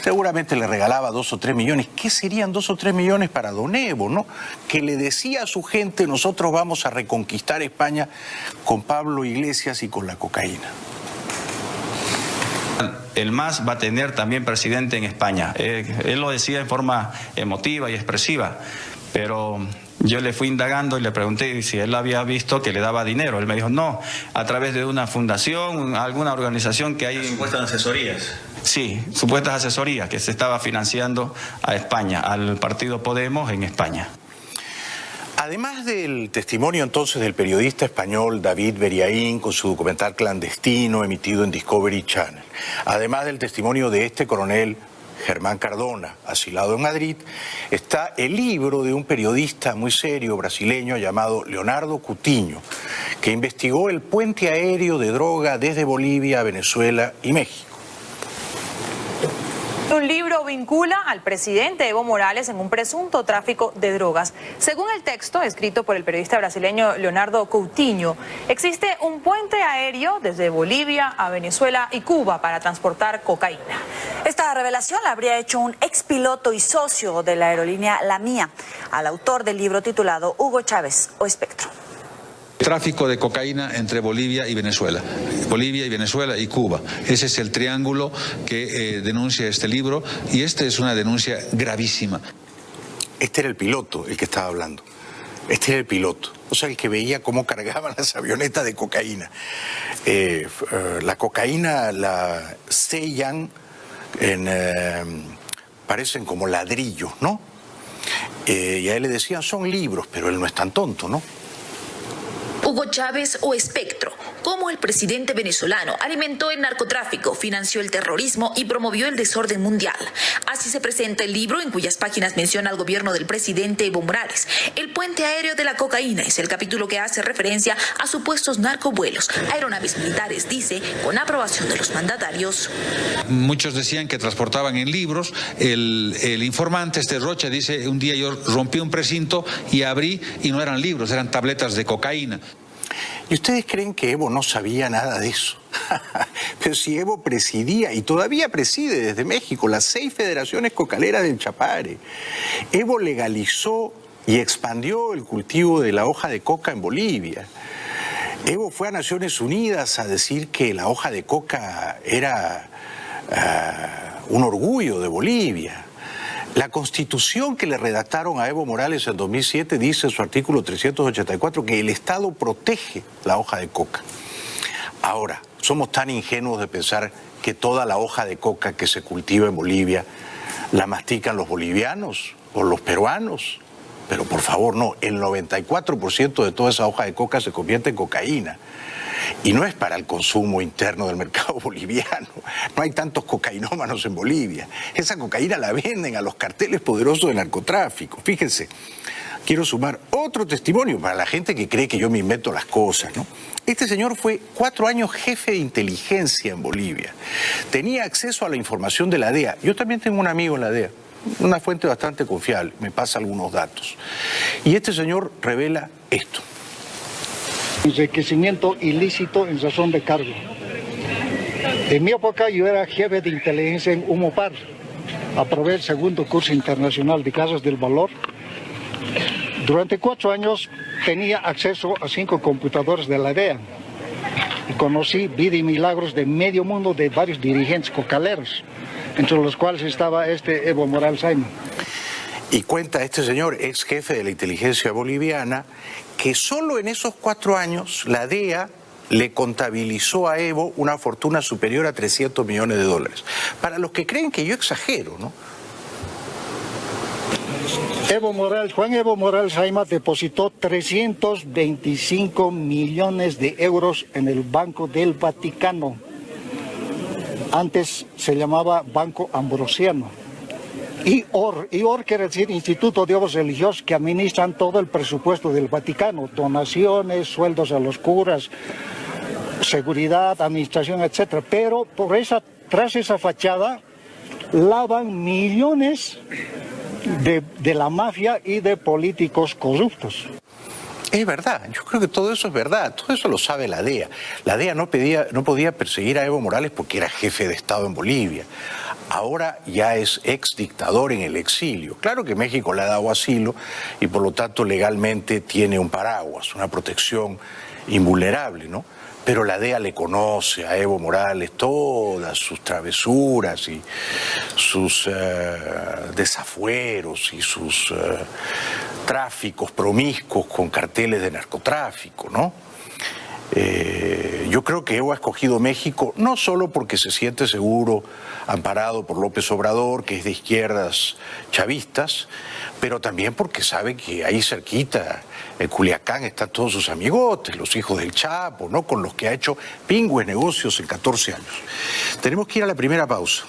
seguramente le regalaba 2 o 3 millones. ¿Qué serían 2 o 3 millones para don Evo, no? Que le decía a su gente, nosotros vamos a reconquistar España con Pablo Iglesias y con la cocaína. El MAS va a tener también presidente en España. Él lo decía en forma emotiva y expresiva, pero yo le fui indagando y le pregunté si él había visto que le daba dinero. Él me dijo, no, a través de una fundación, alguna organización que hay... ¿Supuestas asesorías? Sí, supuestas asesorías que se estaba financiando a España, al partido Podemos en España. Además del testimonio entonces del periodista español David Beriaín con su documental clandestino emitido en Discovery Channel, además del testimonio de este coronel Germán Cardona, asilado en Madrid, está el libro de un periodista muy serio brasileño llamado Leonardo Coutinho, que investigó el puente aéreo de droga desde Bolivia a Venezuela y México. Un libro vincula al presidente Evo Morales en un presunto tráfico de drogas. Según el texto escrito por el periodista brasileño Leonardo Coutinho, existe un puente aéreo desde Bolivia a Venezuela y Cuba para transportar cocaína. Esta revelación la habría hecho un expiloto y socio de la aerolínea La Mía, al autor del libro titulado Hugo Chávez o Espectro. Tráfico de cocaína entre Bolivia y Venezuela y Cuba. Ese es el triángulo que denuncia este libro y esta es una denuncia gravísima. Este era el piloto el que estaba hablando. Este era el piloto, o sea, el que veía cómo cargaban las avionetas de cocaína. La cocaína la sellan parecen como ladrillos, ¿no? Y a él le decían, son libros, pero él no es tan tonto, ¿no? Hugo Chávez o espectro, cómo el presidente venezolano alimentó el narcotráfico, financió el terrorismo y promovió el desorden mundial. Así se presenta el libro, en cuyas páginas menciona al gobierno del presidente Evo Morales. El puente aéreo de la cocaína es el capítulo que hace referencia a supuestos narcovuelos, aeronaves militares, dice, con aprobación de los mandatarios. Muchos decían que transportaban en libros. El informante, Rocha, dice, un día yo rompí un precinto y abrí y no eran libros, eran tabletas de cocaína. ¿Y ustedes creen que Evo no sabía nada de eso? Pero si Evo presidía, y todavía preside desde México, las 6 federaciones cocaleras del Chapare. Evo legalizó y expandió el cultivo de la hoja de coca en Bolivia. Evo fue a Naciones Unidas a decir que la hoja de coca era un orgullo de Bolivia. La constitución que le redactaron a Evo Morales en 2007 dice en su artículo 384 que el Estado protege la hoja de coca. Ahora, somos tan ingenuos de pensar que toda la hoja de coca que se cultiva en Bolivia la mastican los bolivianos o los peruanos. Pero por favor, no, el 94% de toda esa hoja de coca se convierte en cocaína. Y no es para el consumo interno del mercado boliviano. No hay tantos cocainómanos en Bolivia. Esa cocaína la venden a los carteles poderosos del narcotráfico. Fíjense, quiero sumar otro testimonio para la gente que cree que yo me invento las cosas, ¿no? Este señor fue 4 años jefe de inteligencia en Bolivia. Tenía acceso a la información de la DEA. Yo también tengo un amigo en la DEA. Una fuente bastante confiable, me pasa algunos datos. Y este señor revela esto. Enriquecimiento ilícito en razón de cargo. En mi época yo era jefe de inteligencia en Humopar. Aprobé el 2º curso internacional de casas del valor. Durante 4 años tenía acceso a 5 computadores de la DEA. Y conocí vida y milagros de medio mundo de varios dirigentes cocaleros, entre los cuales estaba Evo Morales Ayma. Y cuenta este señor, ex jefe de la inteligencia boliviana, que solo en esos 4 años la DEA le contabilizó a Evo una fortuna superior a $300 millones. Para los que creen que yo exagero, ¿no? Juan Evo Morales Ayma depositó 325 millones de euros en el Banco del Vaticano. Antes se llamaba Banco Ambrosiano. IOR quiere decir Instituto de Obras Religiosas, que administran todo el presupuesto del Vaticano, donaciones, sueldos a los curas, seguridad, administración, etc. Pero tras esa fachada lavan millones de la mafia y de políticos corruptos. Es verdad, yo creo que todo eso es verdad, todo eso lo sabe la DEA. La DEA no podía perseguir a Evo Morales porque era jefe de Estado en Bolivia. Ahora ya es ex dictador en el exilio. Claro que México le ha dado asilo y por lo tanto legalmente tiene un paraguas, una protección invulnerable, ¿no? Pero la DEA le conoce a Evo Morales todas sus travesuras y sus desafueros y sus tráficos promiscuos con carteles de narcotráfico, ¿no? Yo creo que Evo ha escogido México no solo porque se siente seguro, amparado por López Obrador, que es de izquierdas chavistas, pero también porque sabe que ahí cerquita, en Culiacán, están todos sus amigotes, los hijos del Chapo, ¿no? Con los que ha hecho pingües negocios en 14 años. Tenemos que ir a la primera pausa.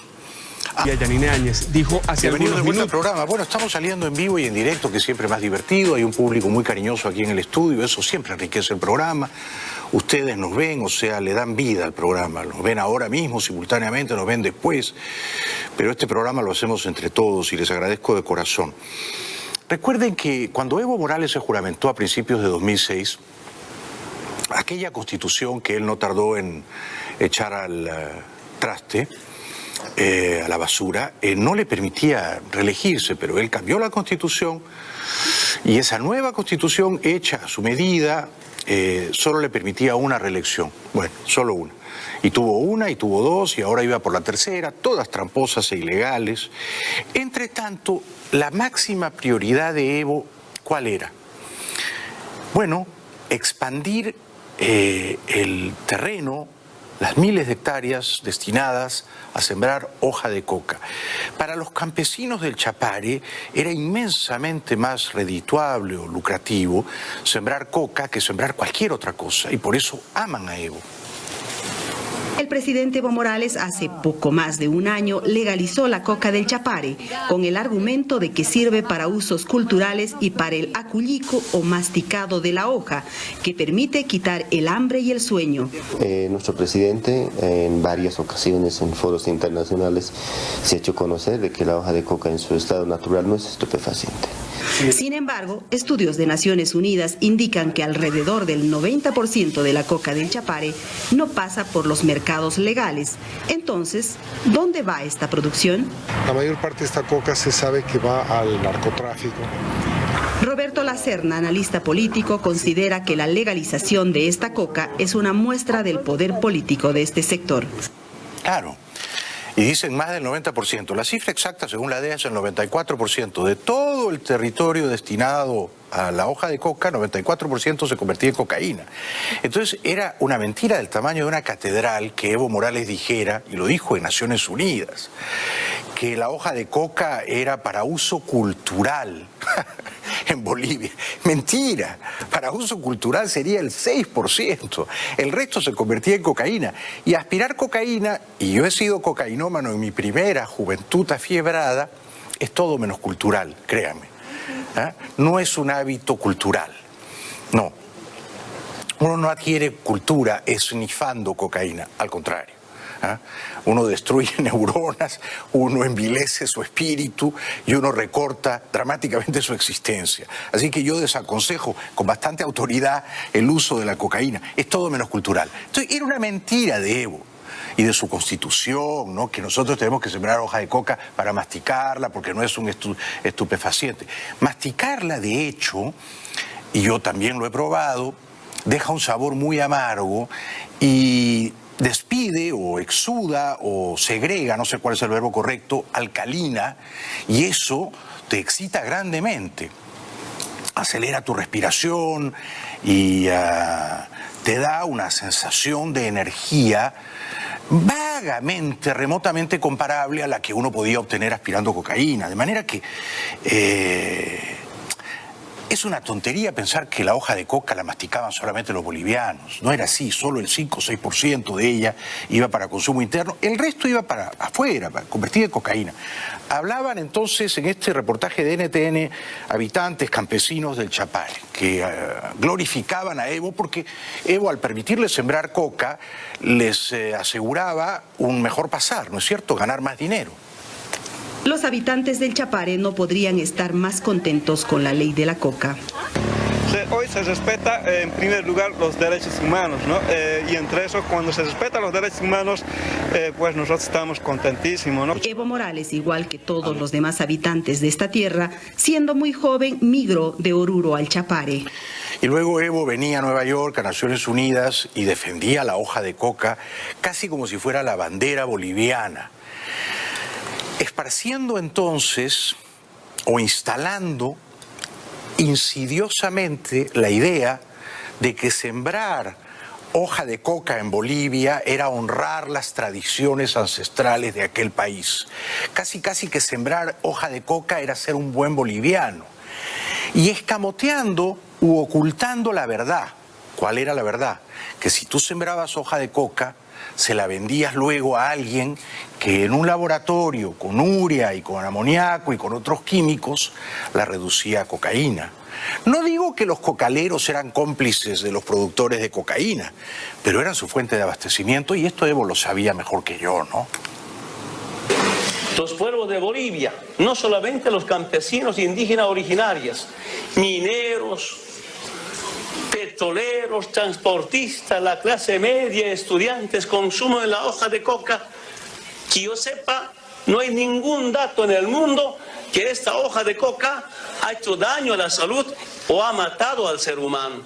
Y a Yanine Áñez dijo hace algunos minutos. Al programa. Bueno, estamos saliendo en vivo y en directo, que siempre es más divertido. Hay un público muy cariñoso aquí en el estudio, eso siempre enriquece el programa. Ustedes nos ven, o sea, le dan vida al programa. Nos ven ahora mismo, simultáneamente, nos ven después. Pero este programa lo hacemos entre todos y les agradezco de corazón. Recuerden que cuando Evo Morales se juramentó a principios de 2006, aquella constitución que él no tardó en echar al traste, a la basura, no le permitía reelegirse, pero él cambió la constitución y esa nueva constitución hecha a su medida solo le permitía una reelección. Bueno, solo una. Y tuvo una, y tuvo 2, y ahora iba por la tercera, todas tramposas e ilegales. Entre tanto, la máxima prioridad de Evo, ¿cuál era? Bueno, expandir el terreno las miles de hectáreas destinadas a sembrar hoja de coca. Para los campesinos del Chapare era inmensamente más redituable o lucrativo sembrar coca que sembrar cualquier otra cosa, y por eso aman a Evo. El presidente Evo Morales hace poco más de un año legalizó la coca del Chapare con el argumento de que sirve para usos culturales y para el acullico o masticado de la hoja, que permite quitar el hambre y el sueño. Nuestro presidente en varias ocasiones en foros internacionales se ha hecho conocer de que la hoja de coca en su estado natural no es estupefaciente. Sin embargo, estudios de Naciones Unidas indican que alrededor del 90% de la coca del Chapare no pasa por los mercados legales. Entonces, ¿dónde va esta producción? La mayor parte de esta coca se sabe que va al narcotráfico. Roberto Lacerna, analista político, considera que la legalización de esta coca es una muestra del poder político de este sector. Claro. Y dicen más del 90%. La cifra exacta, según la DEA, es el 94%. De todo el territorio destinado a la hoja de coca, 94% se convertía en cocaína. Entonces era una mentira del tamaño de una catedral que Evo Morales dijera, y lo dijo en Naciones Unidas, que la hoja de coca era para uso cultural en Bolivia. Mentira, para uso cultural sería el 6%, el resto se convertía en cocaína. Y aspirar cocaína, y yo he sido cocainómano en mi primera juventud afiebrada, es todo menos cultural, créanme. No es un hábito cultural, no. Uno no adquiere cultura esnifando cocaína, al contrario. Uno destruye neuronas, uno envilece su espíritu y uno recorta dramáticamente su existencia. Así que yo desaconsejo con bastante autoridad el uso de la cocaína. Es todo menos cultural. Entonces, era una mentira de Evo y de su constitución, ¿no? Que nosotros tenemos que sembrar hoja de coca para masticarla porque no es un estupefaciente. Masticarla, de hecho, y yo también lo he probado, deja un sabor muy amargo y despide o exuda o segrega, no sé cuál es el verbo correcto, alcalina, y eso te excita grandemente. Acelera tu respiración y te da una sensación de energía vagamente, remotamente comparable a la que uno podía obtener aspirando cocaína. De manera que es una tontería pensar que la hoja de coca la masticaban solamente los bolivianos. No era así, solo el 5 o 6% de ella iba para consumo interno, el resto iba para afuera, para convertir en cocaína. Hablaban entonces en este reportaje de NTN habitantes, campesinos del Chapare, que glorificaban a Evo porque Evo, al permitirles sembrar coca, les aseguraba un mejor pasar, ¿no es cierto?, ganar más dinero. Los habitantes del Chapare no podrían estar más contentos con la ley de la coca. Hoy se respeta en primer lugar los derechos humanos, ¿no? Y entre eso, cuando se respetan los derechos humanos, pues nosotros estamos contentísimos, ¿no? Evo Morales, igual que todos los demás habitantes de esta tierra, siendo muy joven, migró de Oruro al Chapare. Y luego Evo venía a Nueva York, a Naciones Unidas, y defendía la hoja de coca casi como si fuera la bandera boliviana. Esparciendo entonces, o instalando insidiosamente la idea de que sembrar hoja de coca en Bolivia era honrar las tradiciones ancestrales de aquel país. Casi que sembrar hoja de coca era ser un buen boliviano. Y escamoteando u ocultando la verdad. ¿Cuál era la verdad? Que si tú sembrabas hoja de coca, se la vendías luego a alguien que en un laboratorio con urea y con amoníaco y con otros químicos la reducía a cocaína. No digo que los cocaleros eran cómplices de los productores de cocaína, pero eran su fuente de abastecimiento y esto Evo lo sabía mejor que yo, ¿no? Los pueblos de Bolivia, no solamente los campesinos e indígenas originarios, mineros, petroleros, transportistas, la clase media, estudiantes, consumo de la hoja de coca. Que yo sepa, no hay ningún dato en el mundo que esta hoja de coca ha hecho daño a la salud o ha matado al ser humano.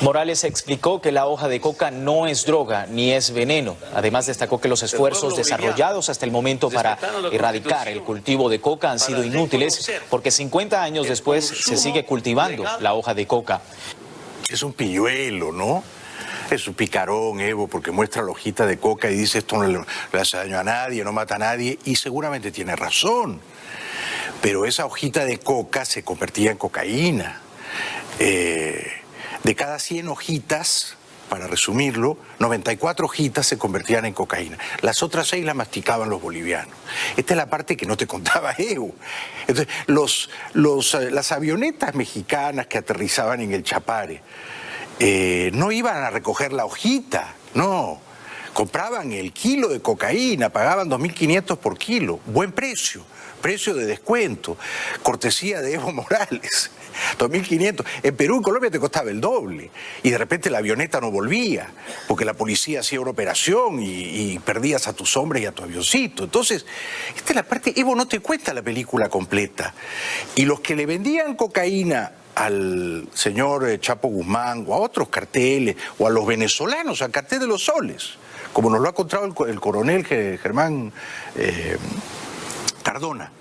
Morales explicó que la hoja de coca no es droga ni es veneno. Además destacó que los esfuerzos desarrollados hasta el momento para erradicar el cultivo de coca han sido inútiles porque 50 años después se sigue cultivando la hoja de coca. Es un pilluelo, ¿no? Es un picarón, Evo, porque muestra la hojita de coca y dice esto no le hace daño a nadie, no mata a nadie, y seguramente tiene razón. Pero esa hojita de coca se convertía en cocaína. De cada 100 hojitas, para resumirlo, 94 hojitas se convertían en cocaína. Las otras 6 las masticaban los bolivianos. Esta es la parte que no te contaba Evo. Entonces, las avionetas mexicanas que aterrizaban en el Chapare no iban a recoger la hojita, no. Compraban el kilo de cocaína, pagaban 2.500 por kilo. Buen precio, precio de descuento, cortesía de Evo Morales. 2.500. En Perú y Colombia te costaba el doble. Y de repente la avioneta no volvía, porque la policía hacía una operación y perdías a tus hombres y a tu avioncito. Entonces, esta es la parte, Evo no te cuenta la película completa. Y los que le vendían cocaína al señor Chapo Guzmán o a otros carteles, o a los venezolanos, al cartel de los soles, como nos lo ha contado el coronel Germán Cardona,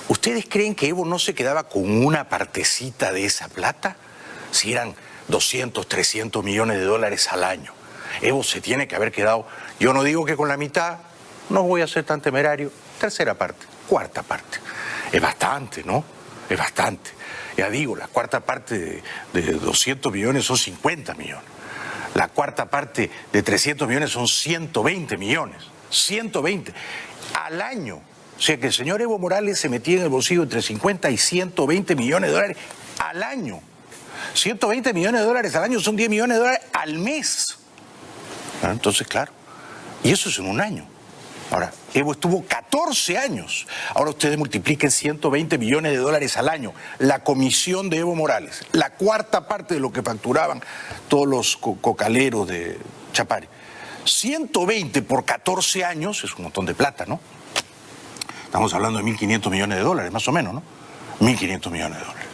¿ustedes creen que Evo no se quedaba con una partecita de esa plata? Si eran 200, 300 millones de dólares al año. Evo se tiene que haber quedado, yo no digo que con la mitad, no voy a ser tan temerario, tercera parte, cuarta parte. Es bastante, ¿no? Es bastante. Ya digo, la cuarta parte de 200 millones son 50 millones. La cuarta parte de 300 millones son 120 millones. 120 al año. O sea que el señor Evo Morales se metía en el bolsillo entre 50 y 120 millones de dólares al año. 120 millones de dólares al año son 10 millones de dólares al mes. Entonces, claro, y eso es en un año. Ahora, Evo estuvo 14 años. Ahora ustedes multipliquen 120 millones de dólares al año. La comisión de Evo Morales, la cuarta parte de lo que facturaban todos los cocaleros de Chapare. 120 por 14 años es un montón de plata, ¿no? Estamos hablando de 1.500 millones de dólares, más o menos, ¿no? 1.500 millones de dólares.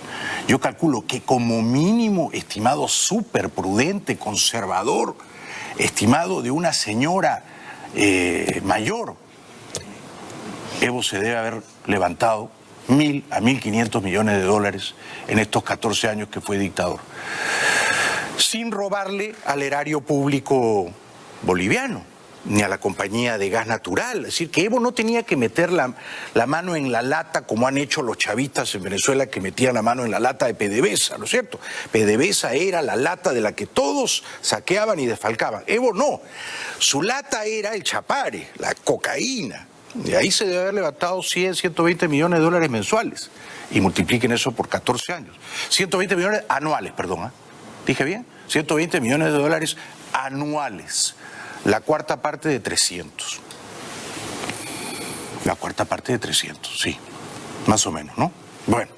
Yo calculo que como mínimo, estimado súper prudente, conservador, estimado de una señora mayor, Evo se debe haber levantado 1.000 a 1.500 millones de dólares en estos 14 años que fue dictador, sin robarle al erario público boliviano, ni a la compañía de gas natural. Es decir, que Evo no tenía que meter la mano en la lata como han hecho los chavistas en Venezuela, que metían la mano en la lata de PDVSA, ¿no es cierto? PDVSA era la lata de la que todos saqueaban y desfalcaban. Evo no. Su lata era el Chapare, la cocaína. De ahí se debe haber levantado 100, 120 millones de dólares mensuales. Y multipliquen eso por 14 años. 120 millones anuales, perdón. ¿Dije bien? 120 millones de dólares anuales. La cuarta parte de 300. La cuarta parte de 300, sí. Más o menos, ¿no? Bueno.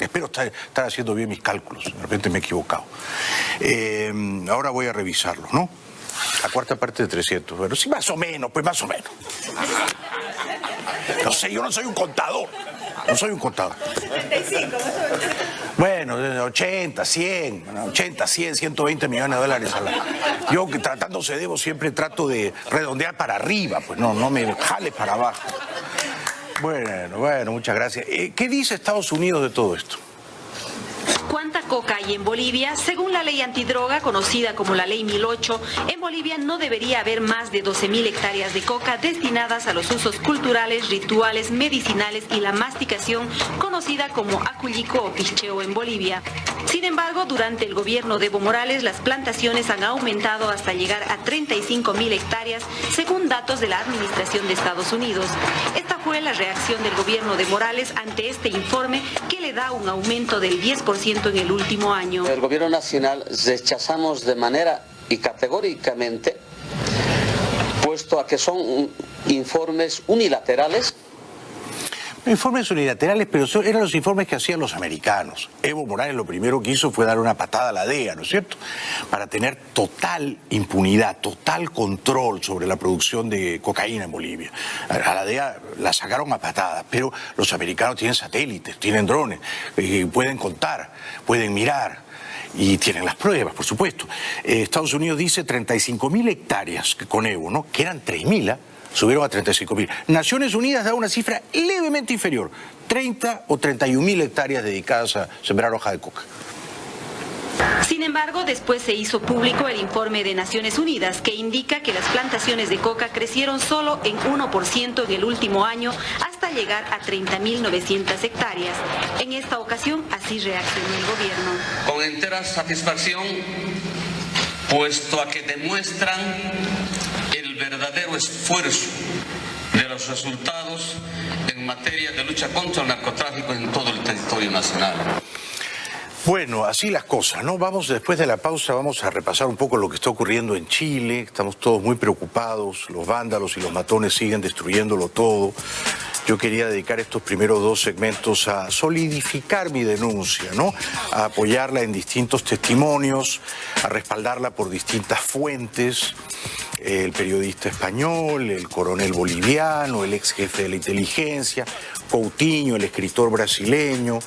Espero estar haciendo bien mis cálculos. De repente me he equivocado. Ahora voy a revisarlos, ¿no? La cuarta parte de 300. Bueno, sí, más o menos, pues más o menos. No sé, yo no soy un contador. No soy un contador. 35, Bueno, 80, 100, 120 millones de dólares al año. Yo, que tratándose de Evo, siempre trato de redondear para arriba, pues no me jale para abajo. Bueno, muchas gracias. ¿Qué dice Estados Unidos de todo esto? ¿Cuánta coca hay en Bolivia? Según la ley antidroga, conocida como la Ley 1008, en Bolivia no debería haber más de 12.000 hectáreas de coca destinadas a los usos culturales, rituales, medicinales y la masticación, conocida como acullico o picheo en Bolivia. Sin embargo, durante el gobierno de Evo Morales, las plantaciones han aumentado hasta llegar a 35.000 hectáreas, según datos de la Administración de Estados Unidos. Esta fue la reacción del gobierno de Morales ante este informe, que le da un aumento del 10% en el último año. El gobierno nacional rechazamos de manera y categóricamente, puesto a que son informes unilaterales. Informes unilaterales, pero eran los informes que hacían los americanos. Evo Morales lo primero que hizo fue dar una patada a la DEA, ¿no es cierto? Para tener total impunidad, total control sobre la producción de cocaína en Bolivia. A la DEA la sacaron a patadas, pero los americanos tienen satélites, tienen drones, pueden contar, pueden mirar. Y tienen las pruebas, por supuesto. Estados Unidos dice 35.000 hectáreas con Evo, ¿no? Que eran 3.000, subieron a 35.000. Naciones Unidas da una cifra levemente inferior, 30 o 31.000 hectáreas dedicadas a sembrar hoja de coca. Sin embargo, después se hizo público el informe de Naciones Unidas que indica que las plantaciones de coca crecieron solo en 1% en el último año hasta llegar a 30.900 hectáreas. En esta ocasión, así reaccionó el gobierno. Con entera satisfacción, puesto a que demuestran el verdadero esfuerzo de los resultados en materia de lucha contra el narcotráfico en todo el territorio nacional. Bueno, así las cosas, ¿no? Después de la pausa, vamos a repasar un poco lo que está ocurriendo en Chile. Estamos todos muy preocupados, los vándalos y los matones siguen destruyéndolo todo. Yo quería dedicar estos primeros 2 segmentos a solidificar mi denuncia, ¿no? A apoyarla en distintos testimonios, a respaldarla por distintas fuentes. El periodista español, el coronel boliviano, el ex jefe de la inteligencia, Coutinho, el escritor brasileño,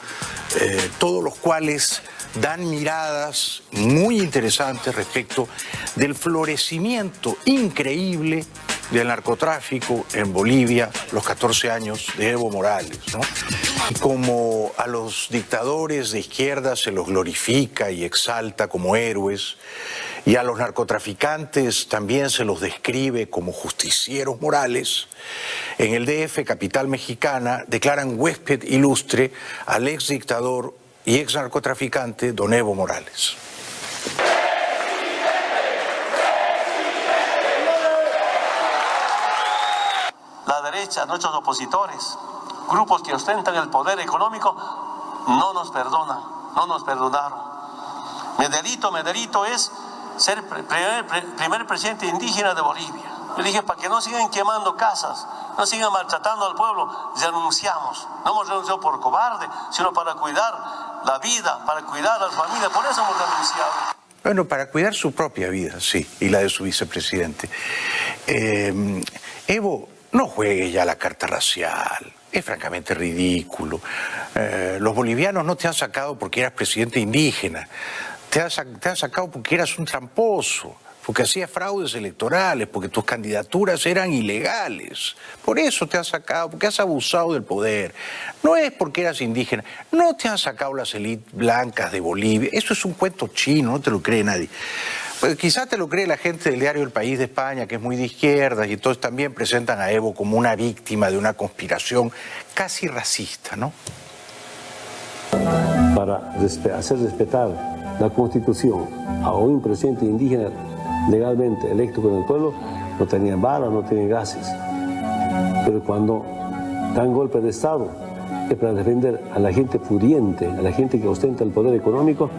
todos los cuales dan miradas muy interesantes respecto del florecimiento increíble del narcotráfico en Bolivia, los 14 años de Evo Morales, ¿no? Y como a los dictadores de izquierda se los glorifica y exalta como héroes, y a los narcotraficantes también se los describe como justicieros morales, en el DF, capital mexicana, declaran huésped ilustre al ex dictador y ex narcotraficante don Evo Morales. La derecha, nuestros opositores, grupos que ostentan el poder económico, no nos perdonan, no nos perdonaron. Mederito es ser primer presidente indígena de Bolivia. Yo dije, para que no sigan quemando casas, no sigan maltratando al pueblo, renunciamos. No hemos renunciado por cobarde, sino para cuidar la vida, para cuidar a las familias, por eso hemos renunciado. Bueno, para cuidar su propia vida, sí, y la de su vicepresidente. Evo, no juegue ya la carta racial, es francamente ridículo. Los bolivianos no te han sacado porque eras presidente indígena, te han sacado porque eras un tramposo, porque hacías fraudes electorales, porque tus candidaturas eran ilegales. Por eso te han sacado, porque has abusado del poder. No es porque eras indígena, no te han sacado las élites blancas de Bolivia. Eso es un cuento chino, no te lo cree nadie. Pues quizás te lo cree la gente del diario El País de España, que es muy de izquierda, y entonces también presentan a Evo como una víctima de una conspiración casi racista, ¿no? Para hacer respetar la Constitución a un presidente indígena legalmente electo por el pueblo, no tenía balas, no tenía gases. Pero cuando dan golpe de Estado, es para defender a la gente pudiente, a la gente que ostenta el poder económico,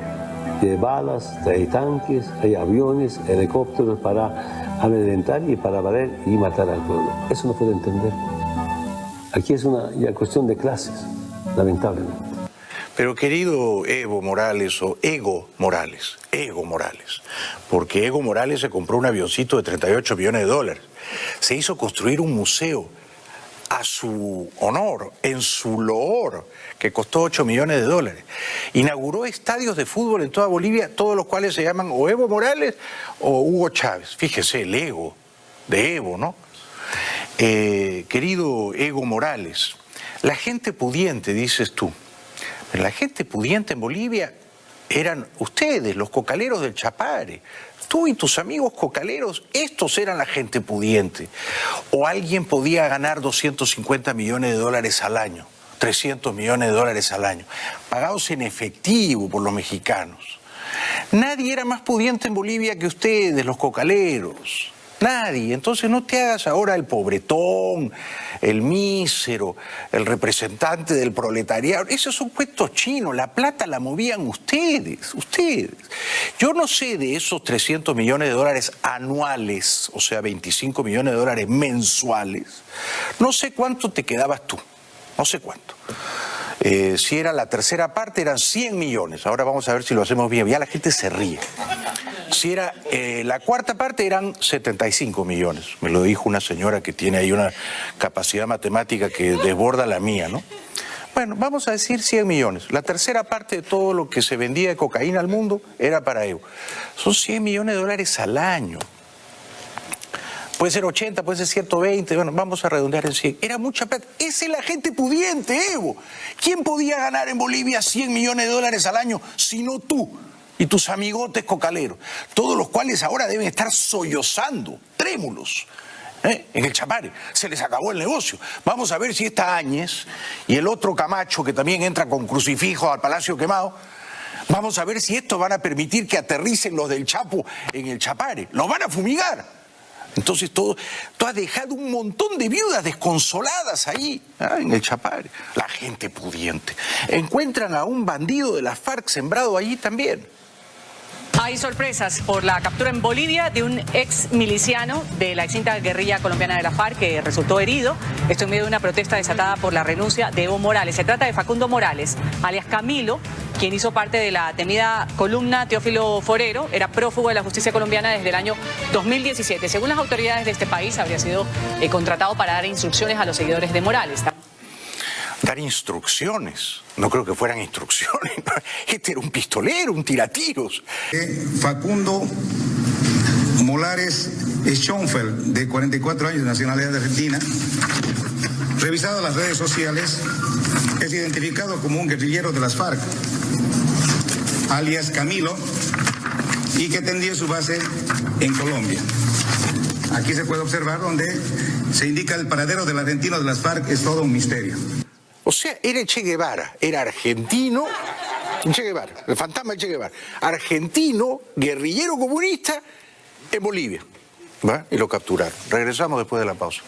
hay balas, hay tanques, hay aviones, helicópteros para amedrentar y para valer y matar al pueblo. Eso no puede entender. Aquí es una cuestión de clases, lamentablemente. Pero querido Evo Morales o Ego Morales, porque Evo Morales se compró un avioncito de 38 millones de dólares. Se hizo construir un museo a su honor, en su loor, que costó 8 millones de dólares. Inauguró estadios de fútbol en toda Bolivia, todos los cuales se llaman o Evo Morales o Hugo Chávez. Fíjese, el ego de Evo, ¿no? Querido Evo Morales, la gente pudiente, dices tú, la gente pudiente en Bolivia eran ustedes, los cocaleros del Chapare. Tú y tus amigos cocaleros, estos eran la gente pudiente. O alguien podía ganar 250 millones de dólares al año, 300 millones de dólares al año, pagados en efectivo por los mexicanos. Nadie era más pudiente en Bolivia que ustedes, los cocaleros. Nadie. Entonces no te hagas ahora el pobretón, el mísero, el representante del proletariado. Esos son cuentos chinos. La plata la movían ustedes. Yo no sé de esos 300 millones de dólares anuales, o sea, 25 millones de dólares mensuales. No sé cuánto te quedabas tú. No sé cuánto. Si era la tercera parte, eran 100 millones. Ahora vamos a ver si lo hacemos bien. Ya la gente se ríe. Si era la cuarta parte, eran 75 millones. Me lo dijo una señora que tiene ahí una capacidad matemática que desborda la mía, ¿no? Bueno, vamos a decir 100 millones. La tercera parte de todo lo que se vendía de cocaína al mundo era para Evo. Son 100 millones de dólares al año. Puede ser 80, puede ser 120, bueno, vamos a redondear en 100. Era mucha plata. Esa es la gente pudiente, Evo. ¿Quién podía ganar en Bolivia 100 millones de dólares al año si no tú? y tus amigotes cocaleros, todos los cuales ahora deben estar sollozando, trémulos, en el Chapare. Se les acabó el negocio. Vamos a ver si esta Áñez y el otro Camacho, que también entra con crucifijo al Palacio Quemado, vamos a ver si estos van a permitir que aterricen los del Chapo en el Chapare. Los van a fumigar. Entonces tú has dejado un montón de viudas desconsoladas ahí, en el Chapare. La gente pudiente. Encuentran a un bandido de la FARC sembrado allí también. Hay sorpresas por la captura en Bolivia de un ex miliciano de la extinta guerrilla colombiana de la FARC que resultó herido. Esto en medio de una protesta desatada por la renuncia de Evo Morales. Se trata de Facundo Morales, alias Camilo, quien hizo parte de la temida columna Teófilo Forero. Era prófugo de la justicia colombiana desde el año 2017. Según las autoridades de este país, habría sido contratado para dar instrucciones a los seguidores de Morales. Dar instrucciones. No creo que fueran instrucciones. Este era un pistolero, un tiratiros. Facundo Morales Schonfeld, de 44 años, de nacionalidad argentina, revisado las redes sociales, es identificado como un guerrillero de las FARC, alias Camilo, y que tendría su base en Colombia. Aquí se puede observar donde se indica el paradero del argentino de las FARC, es todo un misterio. O sea, era Che Guevara, era argentino, Che Guevara, el fantasma de Che Guevara, argentino, guerrillero comunista en Bolivia. ¿Va? Y lo capturaron. Regresamos después de la pausa.